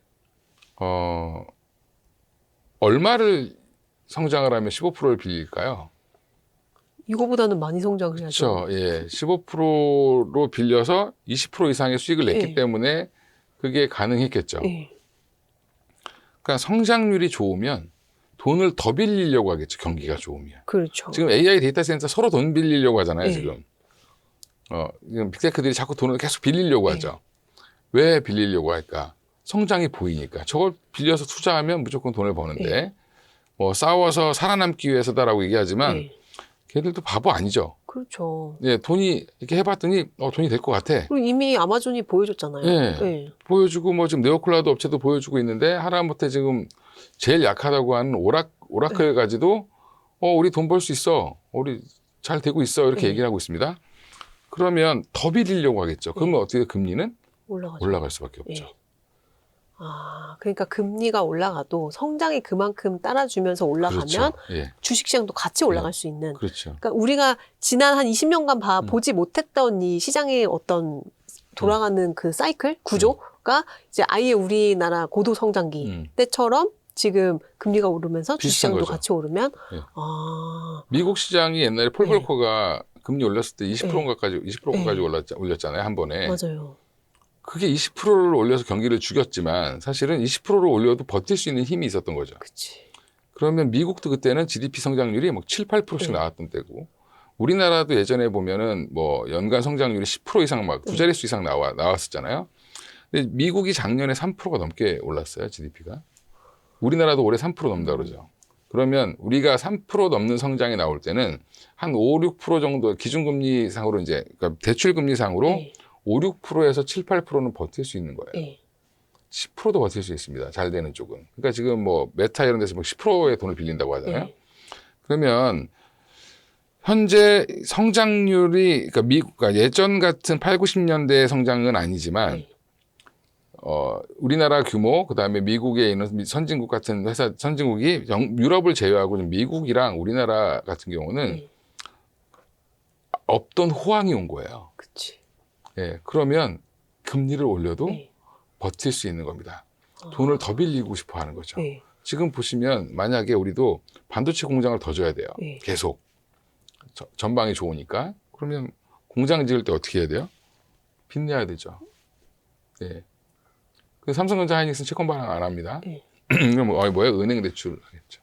얼마를 성장을 하면 15%를 빌릴까요? 이거보다는 많이 성장을 해야죠. 그렇죠. 예. 15%로 빌려서 20% 이상의 수익을 냈기 네. 때문에 그게 가능했겠죠. 네. 그러니까 성장률이 좋으면 돈을 더 빌리려고 하겠죠. 경기가 좋으면. 그렇죠. 지금 AI 데이터 센터 서로 돈 빌리려고 하잖아요, 네. 지금. 지금 빅테크들이 자꾸 돈을 계속 빌리려고 네. 하죠. 왜 빌리려고 할까? 성장이 보이니까. 저걸 빌려서 투자하면 무조건 돈을 버는데, 네. 뭐 싸워서 살아남기 위해서다라고 얘기하지만, 네. 걔들도 바보 아니죠. 그렇죠. 예, 돈이 이렇게 해봤더니, 돈이 될 것 같아. 그리고 이미 아마존이 보여줬잖아요. 예. 네. 보여주고, 뭐 지금 네오클라우드 업체도 보여주고 있는데, 하다못해 지금 제일 약하다고 하는 오라클까지도, 우리 돈 벌 수 있어. 우리 잘 되고 있어. 이렇게 네. 얘기를 하고 있습니다. 그러면 더 빌리려고 하겠죠. 그러면 어떻게 금리는 올라가죠. 올라갈 수밖에 없죠. 네. 그러니까 금리가 올라가도 성장이 그만큼 따라주면서 올라가면 그렇죠. 예, 주식시장도 같이 올라갈 수 있는. 그렇죠. 그러니까 우리가 지난 한 20년간 보지 못했던 이 시장의 어떤 돌아가는 그 사이클 구조가 이제 아예 우리나라 고도 성장기 때처럼 지금 금리가 오르면서 비슷한 주식시장도 거죠. 같이 오르면 예. 아 미국 시장이 옛날에 폴 볼커가 금리 올렸을 때 20%까지 20%까지 네. 올렸잖아요, 한 번에. 맞아요. 그게 20%를 올려서 경기를 죽였지만 사실은 20%를 올려도 버틸 수 있는 힘이 있었던 거죠. 그치. 그러면 미국도 그때는 GDP 성장률이 막 7, 8%씩 네. 나왔던 때고 우리나라도 예전에 보면은 뭐 연간 성장률이 10% 이상 막 두 자릿수 이상 나왔었잖아요. 근데 미국이 작년에 3%가 넘게 올랐어요, GDP가. 우리나라도 올해 3% 넘는다 그러죠. 그러면 우리가 3% 넘는 성장이 나올 때는 한 5, 6% 정도 기준금리 상으로 이제 그러니까 대출금리 상으로 네. 5, 6%에서 7, 8%는 버틸 수 있는 거예요. 네. 10%도 버틸 수 있습니다. 잘 되는 쪽은. 그러니까 지금 뭐 메타 이런 데서 뭐 10%의 돈을 빌린다고 하잖아요. 네. 그러면 현재 성장률이 그러니까 예전 같은 8, 90년대의 성장은 아니지만 네. 우리나라 규모 그다음에 미국에 있는 선진국 같은 회사 선진국이 유럽을 제외하고 미국이랑 우리나라 같은 경우는 네. 없던 호황이 온 거예요. 그치. 예, 그러면 금리를 올려도 네. 버틸 수 있는 겁니다. 돈을 더 빌리고 싶어 하는 거죠. 네. 지금 보시면 만약에 우리도 반도체 공장을 더 줘야 돼요. 네. 계속. 전방이 좋으니까. 그러면 공장 지을 때 어떻게 해야 돼요? 빚 내야 되죠. 예. 그 삼성전자 하이닉스는 채권 발행 안 합니다. 네. 그럼 뭐예요? 은행 대출 하겠죠.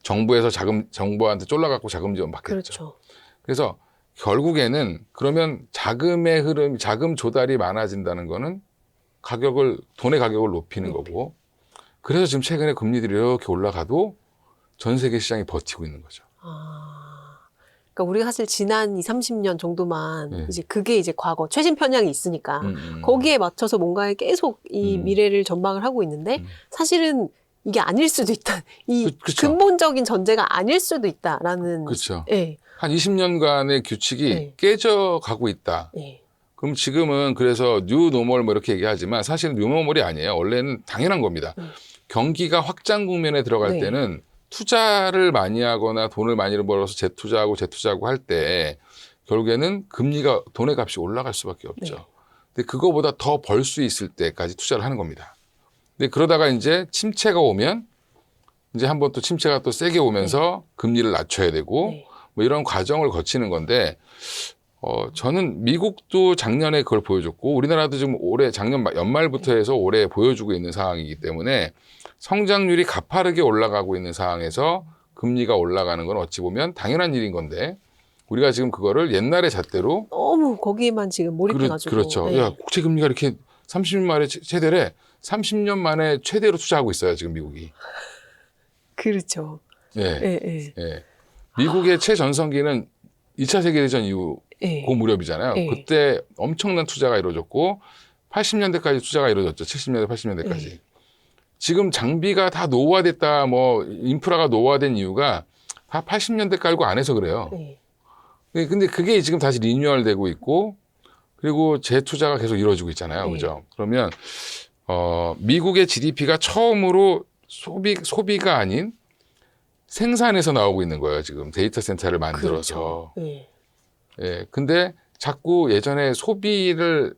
정부에서 정부한테 쫄라갖고 자금 지원 받겠죠. 그렇죠. 그래서 결국에는 그러면 자금의 흐름, 자금 조달이 많아진다는 거는 돈의 가격을 높이는 거고, 그래서 지금 최근에 금리들이 이렇게 올라가도 전 세계 시장이 버티고 있는 거죠. 그러니까 우리가 사실 지난 20, 30년 정도만 네. 이제 그게 이제 과거 최신 편향이 있으니까 거기에 맞춰서 뭔가에 계속 이 미래를 전망을 하고 있는데 사실은 이게 아닐 수도 있다. 이 그쵸. 근본적인 전제가 아닐 수도 있다라는. 그렇죠. 예. 한 20년간의 규칙이 네. 깨져가고 있다. 예. 그럼 지금은 그래서 뉴노멀 뭐 이렇게 얘기하지만 사실은 뉴노멀이 아니에요. 원래는 당연한 겁니다. 경기가 확장 국면에 들어갈 네. 때는 투자를 많이 하거나 돈을 많이 벌어서 재투자하고 할 때 결국에는 금리가 돈의 값이 올라갈 수밖에 없죠. 네. 근데 그거보다 더 벌 수 있을 때까지 투자를 하는 겁니다. 근데 그러다가 이제 침체가 오면 이제 한번 또 침체가 또 세게 오면서 금리를 낮춰야 되고 네. 뭐 이런 과정을 거치는 건데 저는 미국도 작년에 그걸 보여줬고 우리나라도 지금 올해 작년 연말부터 해서 올해 보여주고 있는 상황이기 때문에 성장률이 가파르게 올라가고 있는 상황에서 금리가 올라가는 건 어찌 보면 당연한 일인 건데 우리가 지금 그거를 옛날의 잣대로 너무 거기에만 지금 몰입해가지고. 그렇죠. 네. 야, 국채 금리가 이렇게 30년 만에 최대래 30년 만에 최대로 투자하고 있어요, 지금 미국이. 그렇죠. 예. 예, 예. 예. 미국의 최전성기는 2차 세계대전 이후 예. 그 무렵이잖아요. 예. 그때 엄청난 투자가 이루어졌고 80년대까지 투자가 이루어졌죠. 70년대, 80년대까지. 예. 지금 장비가 다 노후화됐다, 뭐 인프라가 노후화된 이유가 다 80년대 깔고 안 해서 그래요. 예. 근데 그게 지금 다시 리뉴얼되고 있고 그리고 재투자가 계속 이루어지고 있잖아요. 네. 그죠? 그러면 미국의 GDP가 처음으로 소비가 아닌 생산에서 나오고 있는 거예요. 지금 데이터 센터를 만들어서. 그렇죠. 예. 예. 근데 자꾸 예전에 소비를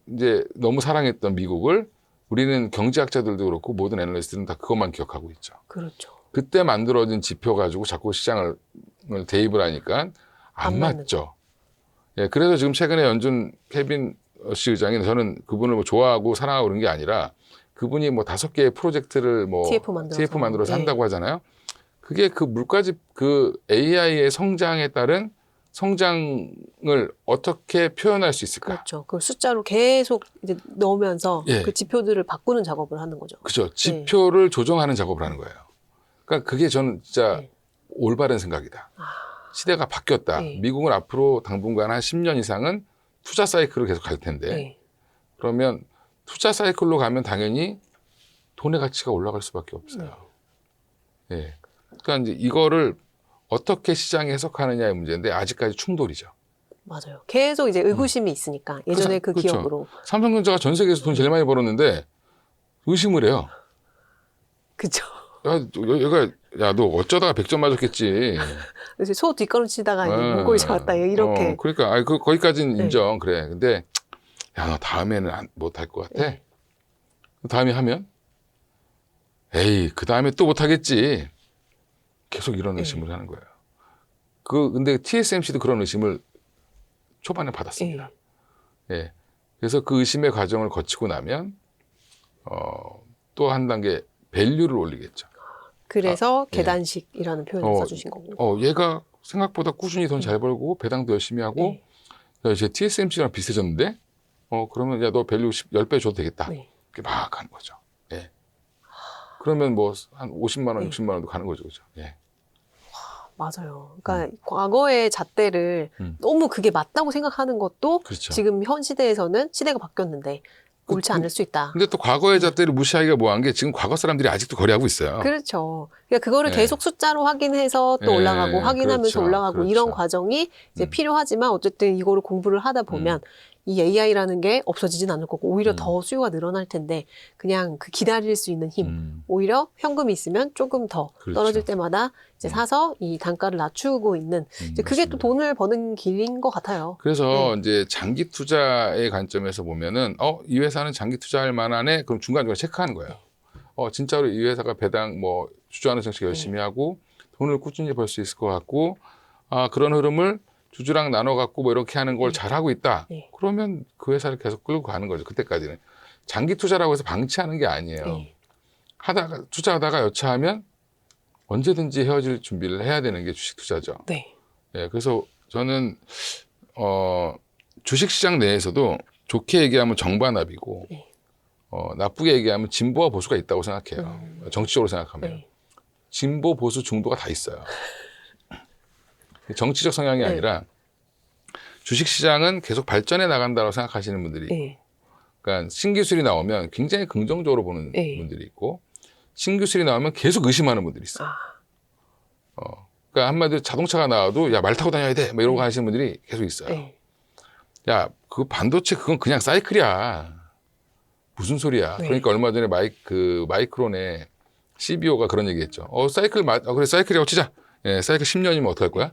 이제 너무 사랑했던 미국을 우리는 경제학자들도 그렇고 모든 애널리스트는 다 그것만 기억하고 있죠. 그렇죠. 그때 만들어진 지표 가지고 자꾸 시장을 대입을 하니까 안 맞죠. 예, 그래서 지금 최근에 연준 케빈 씨 의장이 저는 그분을 뭐 좋아하고 사랑하고 그런 게 아니라 그분이 뭐 5개의 프로젝트를 뭐 TF 만들어서 한다고 하잖아요. 그게 그 물가집 그 AI의 성장에 따른 성장을 어떻게 표현할 수 있을까? 그렇죠. 그 숫자로 계속 이제 넣으면서 예. 그 지표들을 바꾸는 작업을 하는 거죠. 그죠. 지표를 조정하는 작업을 하는 거예요. 그러니까 그게 저는 진짜 네. 올바른 생각이다. 시대가 바뀌었다. 네. 미국은 앞으로 당분간 한 10년 이상은 투자 사이클을 계속 갈 텐데 네. 그러면 투자 사이클로 가면 당연히 돈의 가치가 올라갈 수밖에 없어요. 예. 그러니까 이제 이거를 어떻게 시장이 해석하느냐의 문제인데 아직까지 충돌이죠. 맞아요. 계속 이제 의구심이 있으니까 예전에 그 그렇죠. 기업으로. 삼성전자가 전 세계에서 돈 제일 많이 벌었는데 의심을 해요. 그렇죠. 야, 너 어쩌다가 100점 맞았겠지. 이제 소 뒷걸음치다가 문고리 잡았다 이렇게. 그러니까 거기까지는 네. 인정. 그래. 근데 야, 너 다음에는 못할 것 같아. 네. 다음에 하면 에이, 그 다음에 또 못하겠지. 계속 이런 의심을 하는 거예요. 근데 TSMC도 그런 의심을 초반에 받았습니다. 예. 그래서 그 의심의 과정을 거치고 나면 또 한 단계 밸류를 올리겠죠. 그래서 예. 계단식이라는 표현을 써주신 거고. 얘가 생각보다 꾸준히 돈 잘 벌고 배당도 열심히 하고 야, 이제 TSMC랑 비슷해졌는데 그러면 야, 너 밸류 10배 줘도 되겠다. 네. 이렇게 막 하는 거죠. 예. 그러면 뭐 한 50만 원, 네. 60만 원도 가는 거죠. 그죠? 예. 맞아요. 그러니까 과거의 잣대를 너무 그게 맞다고 생각하는 것도 그렇죠. 지금 현 시대에서는 시대가 바뀌었는데 옳지 않을 수 있다. 근데 또 과거의 잣대를 무시하기가 뭐한 게 지금 과거 사람들이 아직도 거래하고 있어요. 그렇죠. 그러니까 그거를 네. 계속 숫자로 확인해서 또 네, 올라가고 확인하면서 그렇죠. 올라가고 그렇죠. 이런 과정이 이제 필요하지만 어쨌든 이거를 공부를 하다 보면 이 AI라는 게 없어지진 않을 거고 오히려 더 수요가 늘어날 텐데 그냥 그 기다릴 수 있는 힘 오히려 현금이 있으면 조금 더 그렇죠. 떨어질 때마다 이제 사서 이 단가를 낮추고 있는 이제 그게 또 맞습니다. 돈을 버는 길인 것 같아요. 그래서 이제 장기 투자의 관점에서 보면은 이 회사는 장기 투자할 만하네. 그럼 중간중간 체크하는 거예요. 진짜로 이 회사가 배당 뭐 주주하는 정책 열심히 하고 돈을 꾸준히 벌 수 있을 것 같고 그런 흐름을 주주랑 나눠 갖고 뭐 이렇게 하는 걸 잘하고 있다. 네. 그러면 그 회사를 계속 끌고 가는 거죠. 그때까지는. 장기 투자라고 해서 방치하는 게 아니에요. 네. 투자하다가 여차하면 언제든지 헤어질 준비를 해야 되는 게 주식 투자죠. 네. 예, 그래서 저는 주식시장 내에서도 좋게 얘기하면 정반합이고 네. 나쁘게 얘기하면 진보와 보수가 있다고 생각해요. 정치적으로 생각하면 네. 진보, 보수, 중도가 다 있어요. 정치적 성향이 네. 아니라 주식시장은 계속 발전해 나간다고 생각하시는 분들이 있고, 네. 그러니까 신기술이 나오면 굉장히 긍정적으로 보는 네. 분들이 있고, 신기술이 나오면 계속 의심하는 분들이 있어요. 그러니까 한마디로 자동차가 나와도 야, 말 타고 다녀야 돼, 뭐 이러고 하시는 분들이 계속 있어요. 네. 야, 그 반도체 그건 그냥 사이클이야. 무슨 소리야. 네. 그러니까 얼마 전에 마이크론의 CBO가 그런 얘기했죠. 사이클 그래 사이클이라고 치자. 예, 사이클 10년이면 어떡할 거야?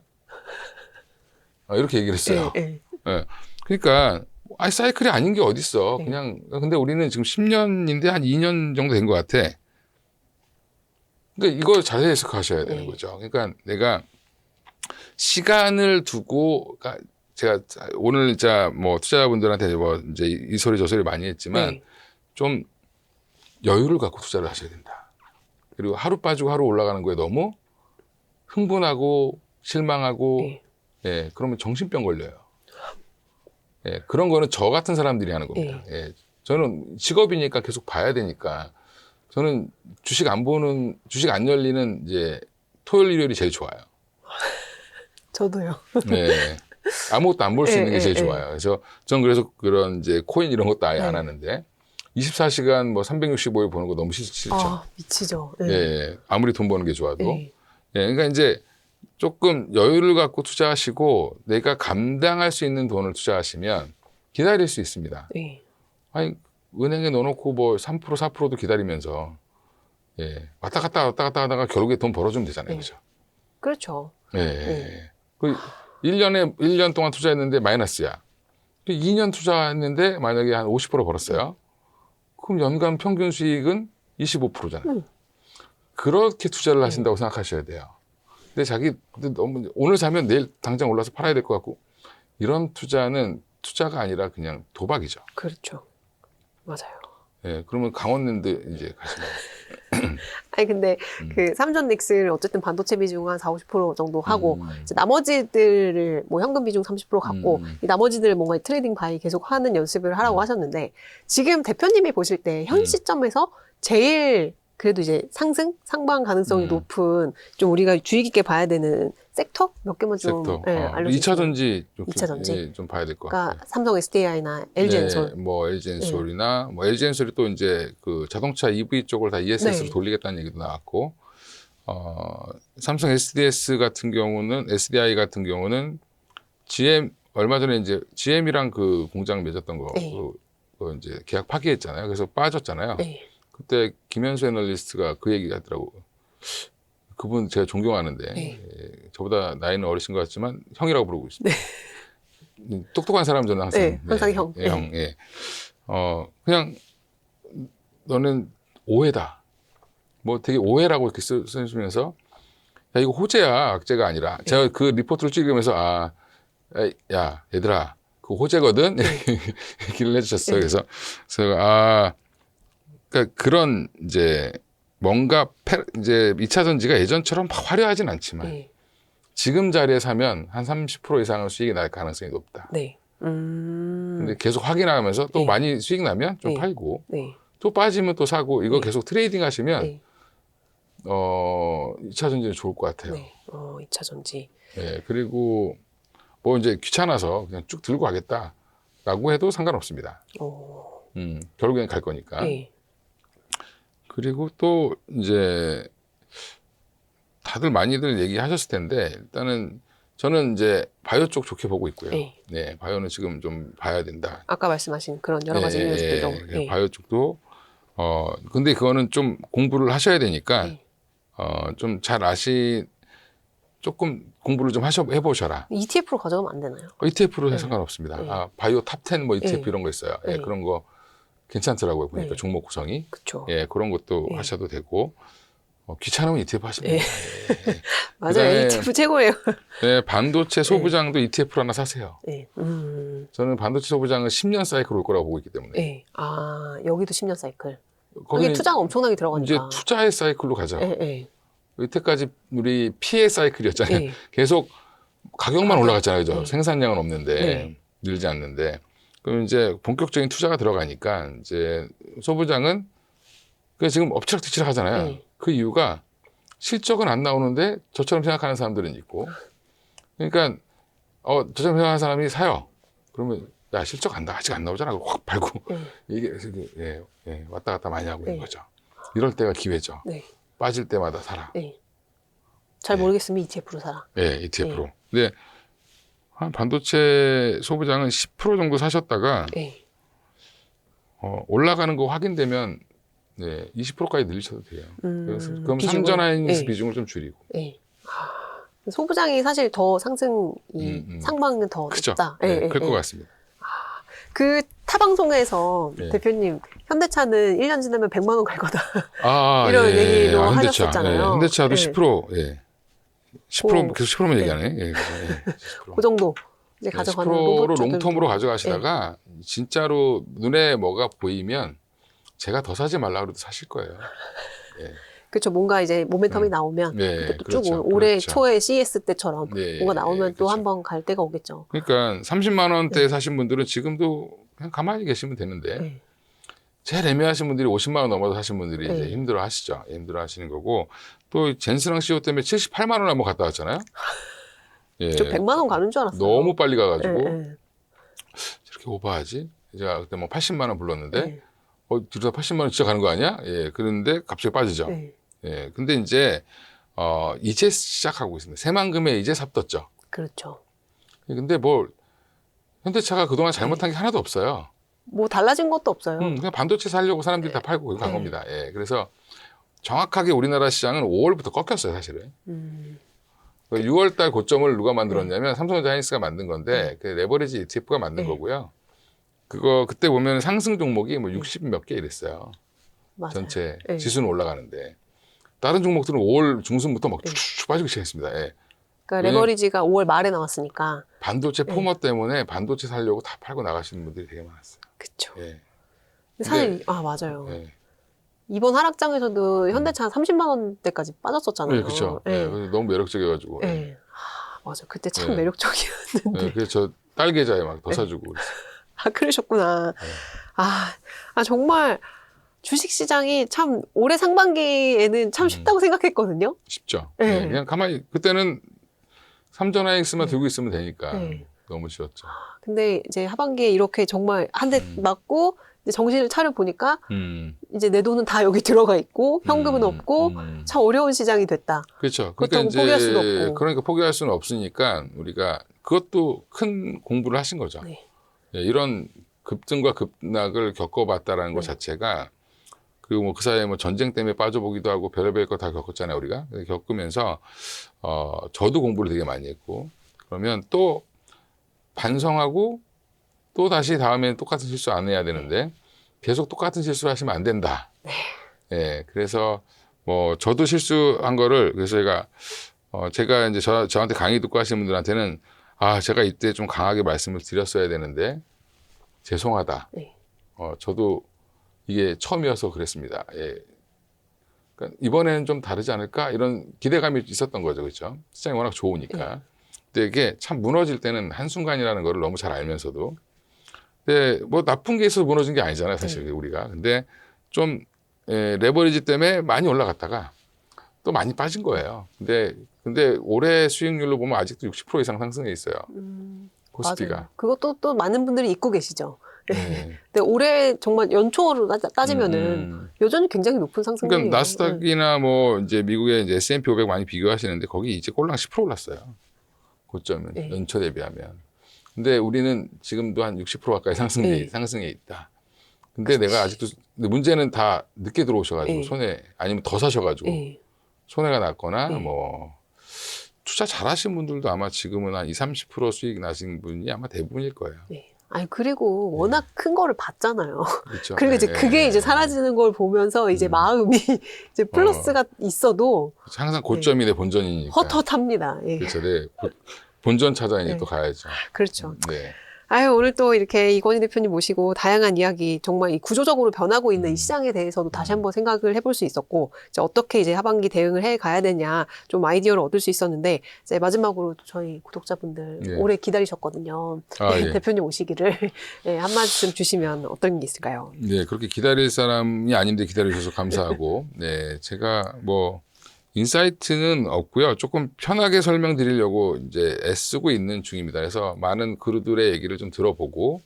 이렇게 얘기를 했어요. 네. 예. 그러니까 사이클이 아닌 게 어딨어. 네. 그냥 근데 우리는 지금 10년인데 한 2년 정도 된 것 같아. 그러니까 이걸 자세히 해석하셔야 되는 네. 거죠. 그러니까 내가 시간을 두고, 그러니까 제가 오늘 진짜 뭐 투자자분들한테 뭐 이제 이 소리 저 소리 많이 했지만 네. 좀 여유를 갖고 투자를 하셔야 된다. 그리고 하루 빠지고 하루 올라가는 거에 너무 흥분하고 실망하고 네. 예, 그러면 정신병 걸려요. 예, 그런 거는 저 같은 사람들이 하는 겁니다. 네. 예, 저는 직업이니까 계속 봐야 되니까 저는 주식 안 열리는 이제 토요일, 일요일이 제일 좋아요. 저도요. 네. 아무것도 안 볼 수 있는 게 제일 예. 좋아요. 그래서 전 그래서 그런 이제 코인 이런 것도 아예 안 네. 하는데 24시간 뭐 365일 보는 거 너무 싫죠. 미치죠. 예, 네. 예. 아무리 돈 버는 게 좋아도. 네. 예, 그러니까 이제 조금 여유를 갖고 투자하시고 내가 감당할 수 있는 돈을 투자하시면 기다릴 수 있습니다. 네. 아니, 은행에 넣어놓고 뭐 3%, 4%도 기다리면서 예, 왔다 갔다 하다가 결국에 돈 벌어주면 되잖아요. 네. 그죠? 그렇죠. 예. 네. 그 1년 동안 투자했는데 마이너스야. 2년 투자했는데 만약에 한 50% 벌었어요. 그럼 연간 평균 수익은 25%잖아요. 그렇게 투자를 하신다고 생각하셔야 돼요. 근데 너무 오늘 사면 내일 당장 올라서 팔아야 될 것 같고 이런 투자는 투자가 아니라 그냥 도박이죠. 그렇죠. 맞아요. 예, 그러면 강원랜드 이제 가시면 아니 근데 그 삼전 넥스를 어쨌든 반도체 비중 한 40-50% 정도 하고 음. 이제 나머지들을 뭐 현금 비중 30% 갖고 음. 이 나머지들을 뭔가 트레이딩 바이 계속 하는 연습을 하라고 하셨는데 지금 대표님이 보실 때 현 시점에서 제일 그래도 이제 상방 가능성이 높은 좀 우리가 주의 깊게 봐야 되는 섹터 몇 개만 좀 섹터. 알려주시면. 2차 전지 좀, 2차 전지? 예, 좀 봐야 될 것 같아요. 그러니까 삼성 SDI나 LG엔솔. 네, 뭐 LG엔솔이나 뭐 LG엔솔이 또 이제 그 자동차 EV 쪽을 다 ESS로 네. 돌리겠다는 얘기도 나왔고, 삼성 SDS 같은 경우는 SDI 같은 경우는 GM 얼마 전에 이제 GM이랑 그 공장 맺었던 거, 네. 그 이제 계약 파기했잖아요. 그래서 빠졌잖아요. 네. 그때 김현수 애널리스트가 그 얘기 하더라고. 그분 제가 존경하는데 네. 예, 저보다 나이는 어리신 것 같지만 형이라고 부르고 있습니다. 똑똑한 사람 저는 항상 네, 항상 형. 예, 형. 예. 그냥 너는 오해다. 뭐 되게 오해라고 이렇게 쓰시면서 야 이거 호재야 악재가 아니라 제가 그 리포트를 찍으면서 야 얘들아 그 호재거든 얘기를 해주셨어요. 그래서 제가 그러니까 그런 이제 뭔가 이제 2차 전지가 예전처럼 막 화려하진 않지만 네. 지금 자리에 사면 한 30% 이상은 수익이 날 가능성이 높다. 네. 근데 계속 확인하면서 또 네. 많이 수익 나면 좀 네. 팔고 네. 또 빠지면 또 사고 이거 네. 계속 트레이딩 하시면 네. 2차 전지는 좋을 것 같아요. 네. 2차 전지. 예, 그리고 뭐 이제 귀찮아서 그냥 쭉 들고 가겠다라고 해도 상관없습니다. 결국엔 갈 거니까. 네. 그리고 또 이제 다들 많이들 얘기하셨을 텐데 일단은 저는 이제 바이오 쪽 좋게 보고 있고요. 네. 네, 바이오는 지금 좀 봐야 된다. 아까 말씀하신 그런 여러 가지 이유들도. 네. 바이오 쪽도 근데 그거는 좀 공부를 하셔야 되니까 네. 좀 조금 공부를 좀 해보셔라. ETF로 가져가면 안 되나요? ETF로 네. 상관없습니다. 네. 바이오 탑 10 뭐 ETF 네. 이런 거 있어요. 예, 네. 그런 거 괜찮더라고요. 보니까 네. 종목 구성이. 그쵸. 예, 그런 것도 네. 하셔도 되고 귀찮으면 ETF 하시면 네. 돼요. 예. 맞아요. 그다음에 ETF 최고예요. 네, 반도체 소부장도 ETF로 하나 사세요. 네. 저는 반도체 소부장은 10년 사이클 올 거라고 보고 있기 때문에. 네. 여기도 10년 사이클. 거기는 여기 투자가 엄청나게 이제 들어가니까. 투자의 사이클로 가자. 네. 네. 여태까지 우리 피해 사이클이었잖아요. 네. 계속 가격만 올라갔잖아요. 그죠? 네. 생산량은 없는데 네. 늘지 않는데 그럼 이제 본격적인 투자가 들어가니까 이제 소부장은 그 지금 엎치락뒤치락 하잖아요. 네. 그 이유가 실적은 안 나오는데 저처럼 생각하는 사람들은 있고 그러니까 저처럼 생각하는 사람이 사요. 그러면 야 실적 아직 안 나오잖아. 확 팔고 네. 이게 왔다 갔다 많이 하고 네. 있는 거죠. 이럴 때가 기회죠. 네. 빠질 때마다 사라. 네. 잘 네. 모르겠으면 ETF로 사라. 네, ETF로. 근데 한 반도체 소부장은 10% 정도 사셨다가 네. 올라가는 거 확인되면 20%까지 늘리셔도 돼요. 그래서 그럼 비중을? 삼전하이닉스 네. 비중을 좀 줄이고. 네. 소부장이 사실 더 상승이 상방은 더 그죠? 높다. 네, 네, 그럴 네. 것 같습니다. 그 타방송에서 네. 대표님 현대차는 1년 지나면 100만 원 갈 거다. 아, 이런 얘기도 현대차. 하셨었잖아요. 현대차도 네. 10%, 10% 오. 계속 10%만 네. 얘기하네. 10%. 그 정도 이제 가져가는 10%로 로봇차들도. 롱텀으로 가져가시다가 진짜로 눈에 뭐가 보이면 제가 더 사지 말라 그래도 사실 거예요. 그렇죠. 뭔가 이제 모멘텀이 나오면 네, 그때 또 쭉 그렇죠. 올해 그렇죠. 초에 CES 때처럼 네, 뭔가 나오면 또 그렇죠. 한번 갈 때가 오겠죠. 그러니까 30만 원대 네. 사신 분들은 지금도 그냥 가만히 계시면 되는데 네. 제일 애매하신 분들이 50만 원 넘어서 사신 분들이 네. 이제 힘들어 하시죠. 힘들어 하시는 거고 또 젠스랑 CEO 때문에 78만 원 한번 갔다 왔잖아요. 예. 저 100만 원 가는 줄 알았어요. 너무 빨리 가가지고 네, 네. 저렇게 오버하지? 제가 그때 뭐 80만 원 불렀는데 네. 둘다 80만 원 진짜 가는 거 아니야? 예. 그런데 갑자기 빠지죠. 네. 예. 근데 이제 이제 시작하고 있습니다. 새만금에 이제 삽떴죠. 그렇죠. 근데 뭐 현대차가 그동안 잘못한 게 하나도 없어요. 뭐 달라진 것도 없어요. 그냥 반도체 살려고 사람들이 다 팔고 간 네. 겁니다. 예. 그래서 정확하게 우리나라 시장은 5월부터 꺾였어요, 사실은. 6월 달 고점을 누가 만들었냐면 삼성전자 하이닉스가 만든 건데 그 레버리지 ETF가 만든 네. 거고요. 그때 보면 상승 종목이 뭐 60 몇 개 이랬어요. 맞아요. 전체 네. 지수는 올라가는데 다른 종목들은 5월 중순부터 막 네. 쭉쭉 빠지기 시작했습니다. 예. 그러니까 레버리지가 5월 말에 나왔으니까. 반도체 포머 때문에 반도체 살려고 다 팔고 나가시는 분들이 되게 많았어요. 그쵸. 예. 사실 맞아요. 예. 이번 하락장에서도 현대차 한 30만 원대까지 빠졌었잖아요. 네, 그렇죠. 네. 너무 매력적이어가지고. 네. 맞아. 그때 참 네. 매력적이었는데. 네, 그래서 저 딸계좌에 막 더 사주고 그랬어요. 아, 그러셨구나. 정말 주식시장이 참 올해 상반기에는 참 쉽다고 생각했거든요. 쉽죠. 네. 네, 그냥 가만히 그때는 삼전하이닉스만 들고 있으면 되니까 네. 너무 쉬웠죠. 근데 이제 하반기에 이렇게 정말 한 대 맞고 이제 정신을 차려 보니까 이제 내 돈은 다 여기 들어가 있고 현금은 없고 참 어려운 시장이 됐다. 그렇죠. 그렇다고 포기할 수도 없고. 그러니까 포기할 수는 없으니까 우리가 그것도 큰 공부를 하신 거죠. 네. 예, 이런 급등과 급락을 겪어봤다라는 것 네. 자체가 그리고 뭐 그 사이에 뭐 전쟁 때문에 빠져보기도 하고 별의별 거 다 겪었잖아요, 우리가. 겪으면서 저도 공부를 되게 많이 했고 그러면 또 반성하고 또 다시 다음에는 똑같은 실수 안 해야 되는데 계속 똑같은 실수를 하시면 안 된다. 예, 그래서 뭐 저도 실수한 거를 그래서 제가 이제 저한테 강의 듣고 하시는 분들한테는 제가 이때 좀 강하게 말씀을 드렸어야 되는데 죄송하다. 네. 저도 이게 처음이어서 그랬습니다. 예. 그러니까 이번에는 좀 다르지 않을까 이런 기대감이 있었던 거죠, 그렇죠? 시장이 워낙 좋으니까. 근데 이게 참 무너질 때는 한순간이라는 거를 너무 잘 알면서도 근데 뭐 나쁜 게 있어서 무너진 게 아니잖아요, 사실 우리가. 근데 좀 레버리지 때문에 많이 올라갔다가 또 많이 빠진 거예요. 근데 올해 수익률로 보면 아직도 60% 이상 상승해 있어요. 코스피가. 맞아요. 그것도 또 많은 분들이 잊고 계시죠. 네. 근데 올해 정말 연초로 따지면은 여전히 굉장히 높은 상승률이에요. 그러니까 나스닥이나 뭐 이제 미국의 이제 S&P 500 많이 비교하시는데 거기 이제 꼴랑 10% 올랐어요. 고점은 네. 연초 대비하면. 근데 우리는 지금도 한 60% 가까이 네. 상승해 있다. 근데 내가 아직도 근데 문제는 다 늦게 들어오셔가지고 네. 손해 아니면 더 사셔가지고 네. 손해가 났거나 네. 뭐 투자 잘하신 분들도 아마 지금은 한 20-30% 수익 나신 분이 아마 대부분일 거예요. 네. 그리고 워낙 큰 거를 봤잖아요. 그렇죠. 그리고 이제 네. 그게 이제 사라지는 걸 보면서 이제 마음이 이제 플러스가 있어도 항상 고점이 내 본전이니까. 헛헛합니다. 예. 그렇죠. 네. 본전 찾아 이제 네. 또 가야죠. 그렇죠. 네. 아유, 오늘 또 이렇게 이건희 대표님 모시고 다양한 이야기, 정말 이 구조적으로 변하고 있는 이 시장에 대해서도 다시 한번 생각을 해볼 수 있었고, 이제 어떻게 이제 하반기 대응을 해 가야 되냐, 좀 아이디어를 얻을 수 있었는데, 이제 마지막으로 저희 구독자분들 예. 오래 기다리셨거든요. 아, 예. 대표님 오시기를 예, 한 말씀 주시면 어떤 게 있을까요? 네, 그렇게 기다릴 사람이 아닌데 기다려주셔서 감사하고, 네, 제가 뭐, 인사이트는 없고요. 조금 편하게 설명드리려고 이제 애쓰고 있는 중입니다. 그래서 많은 그루들의 얘기를 좀 들어보고,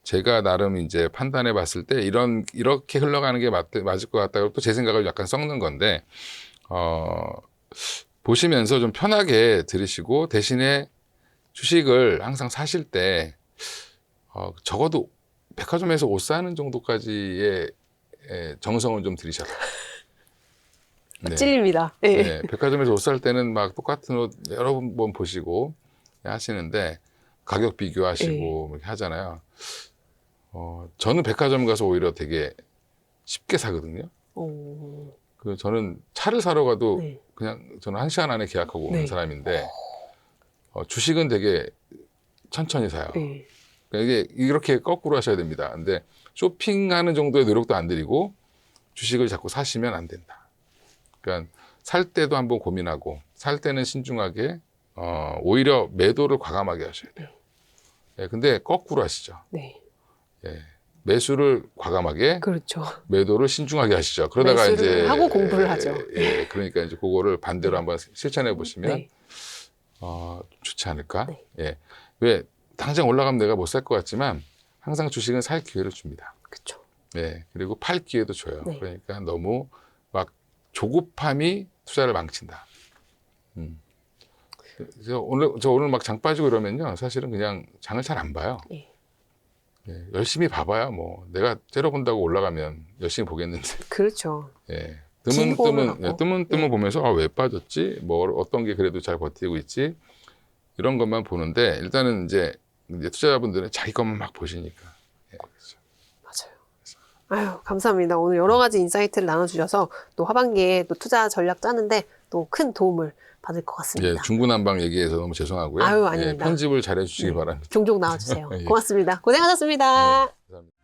제가 나름 이제 판단해 봤을 때 이렇게 흘러가는 게 맞을 것 같다고 또 제 생각을 약간 섞는 건데, 보시면서 좀 편하게 들으시고, 대신에 주식을 항상 사실 때, 적어도 백화점에서 옷 사는 정도까지의 정성을 좀 들이셔라. 네. 찔립니다. 예. 네, 백화점에서 옷 살 때는 막 똑같은 옷 여러 번 보시고 하시는데 가격 비교하시고 이렇게 하잖아요. 저는 백화점 가서 오히려 되게 쉽게 사거든요. 그 저는 차를 사러 가도 네. 그냥 저는 1시간 안에 계약하고 오는 네. 사람인데 주식은 되게 천천히 사요. 네. 그러니까 이게 이렇게 거꾸로 하셔야 됩니다. 근데 쇼핑하는 정도의 노력도 안 들이고 주식을 자꾸 사시면 안 된다. 그러니까 살 때도 한번 고민하고 살 때는 신중하게 오히려 매도를 과감하게 하셔야 돼요. 예, 근데 거꾸로 하시죠. 네. 예, 매수를 과감하게 그렇죠. 매도를 신중하게 하시죠. 그러다가 매수를 이제 하고 공부를 하죠. 예, 그러니까 이제 그거를 반대로 한번 실천해 보시면 네. 좋지 않을까? 네. 예, 왜 당장 올라가면 내가 못 살 것 같지만 항상 주식은 살 기회를 줍니다. 그렇죠. 네, 그리고 팔 기회도 줘요. 네. 그러니까 너무 막 조급함이 투자를 망친다. 그래서 오늘 막 장 빠지고 이러면요, 사실은 그냥 장을 잘 안 봐요. 네. 예, 열심히 봐봐야 뭐 내가 째려본다고 올라가면 열심히 보겠는데. 그렇죠. 예, 진보를 하고. 뜨문 네. 보면서 왜 빠졌지? 뭐 어떤 게 그래도 잘 버티고 있지? 이런 것만 보는데 일단은 이제 투자자분들은 자기 것만 막 보시니까. 예, 그렇죠. 맞아요. 아유, 감사합니다. 오늘 여러 가지 인사이트를 나눠주셔서 또 하반기에 또 투자 전략 짜는데 또 큰 도움을 받을 것 예, 같습니다. 중구난방 얘기해서 너무 죄송하고요. 아유, 예, 아닙니다. 편집을 잘해 주시기 바랍니다. 종종 나와주세요. 예. 고맙습니다. 고생하셨습니다. 감사합니다.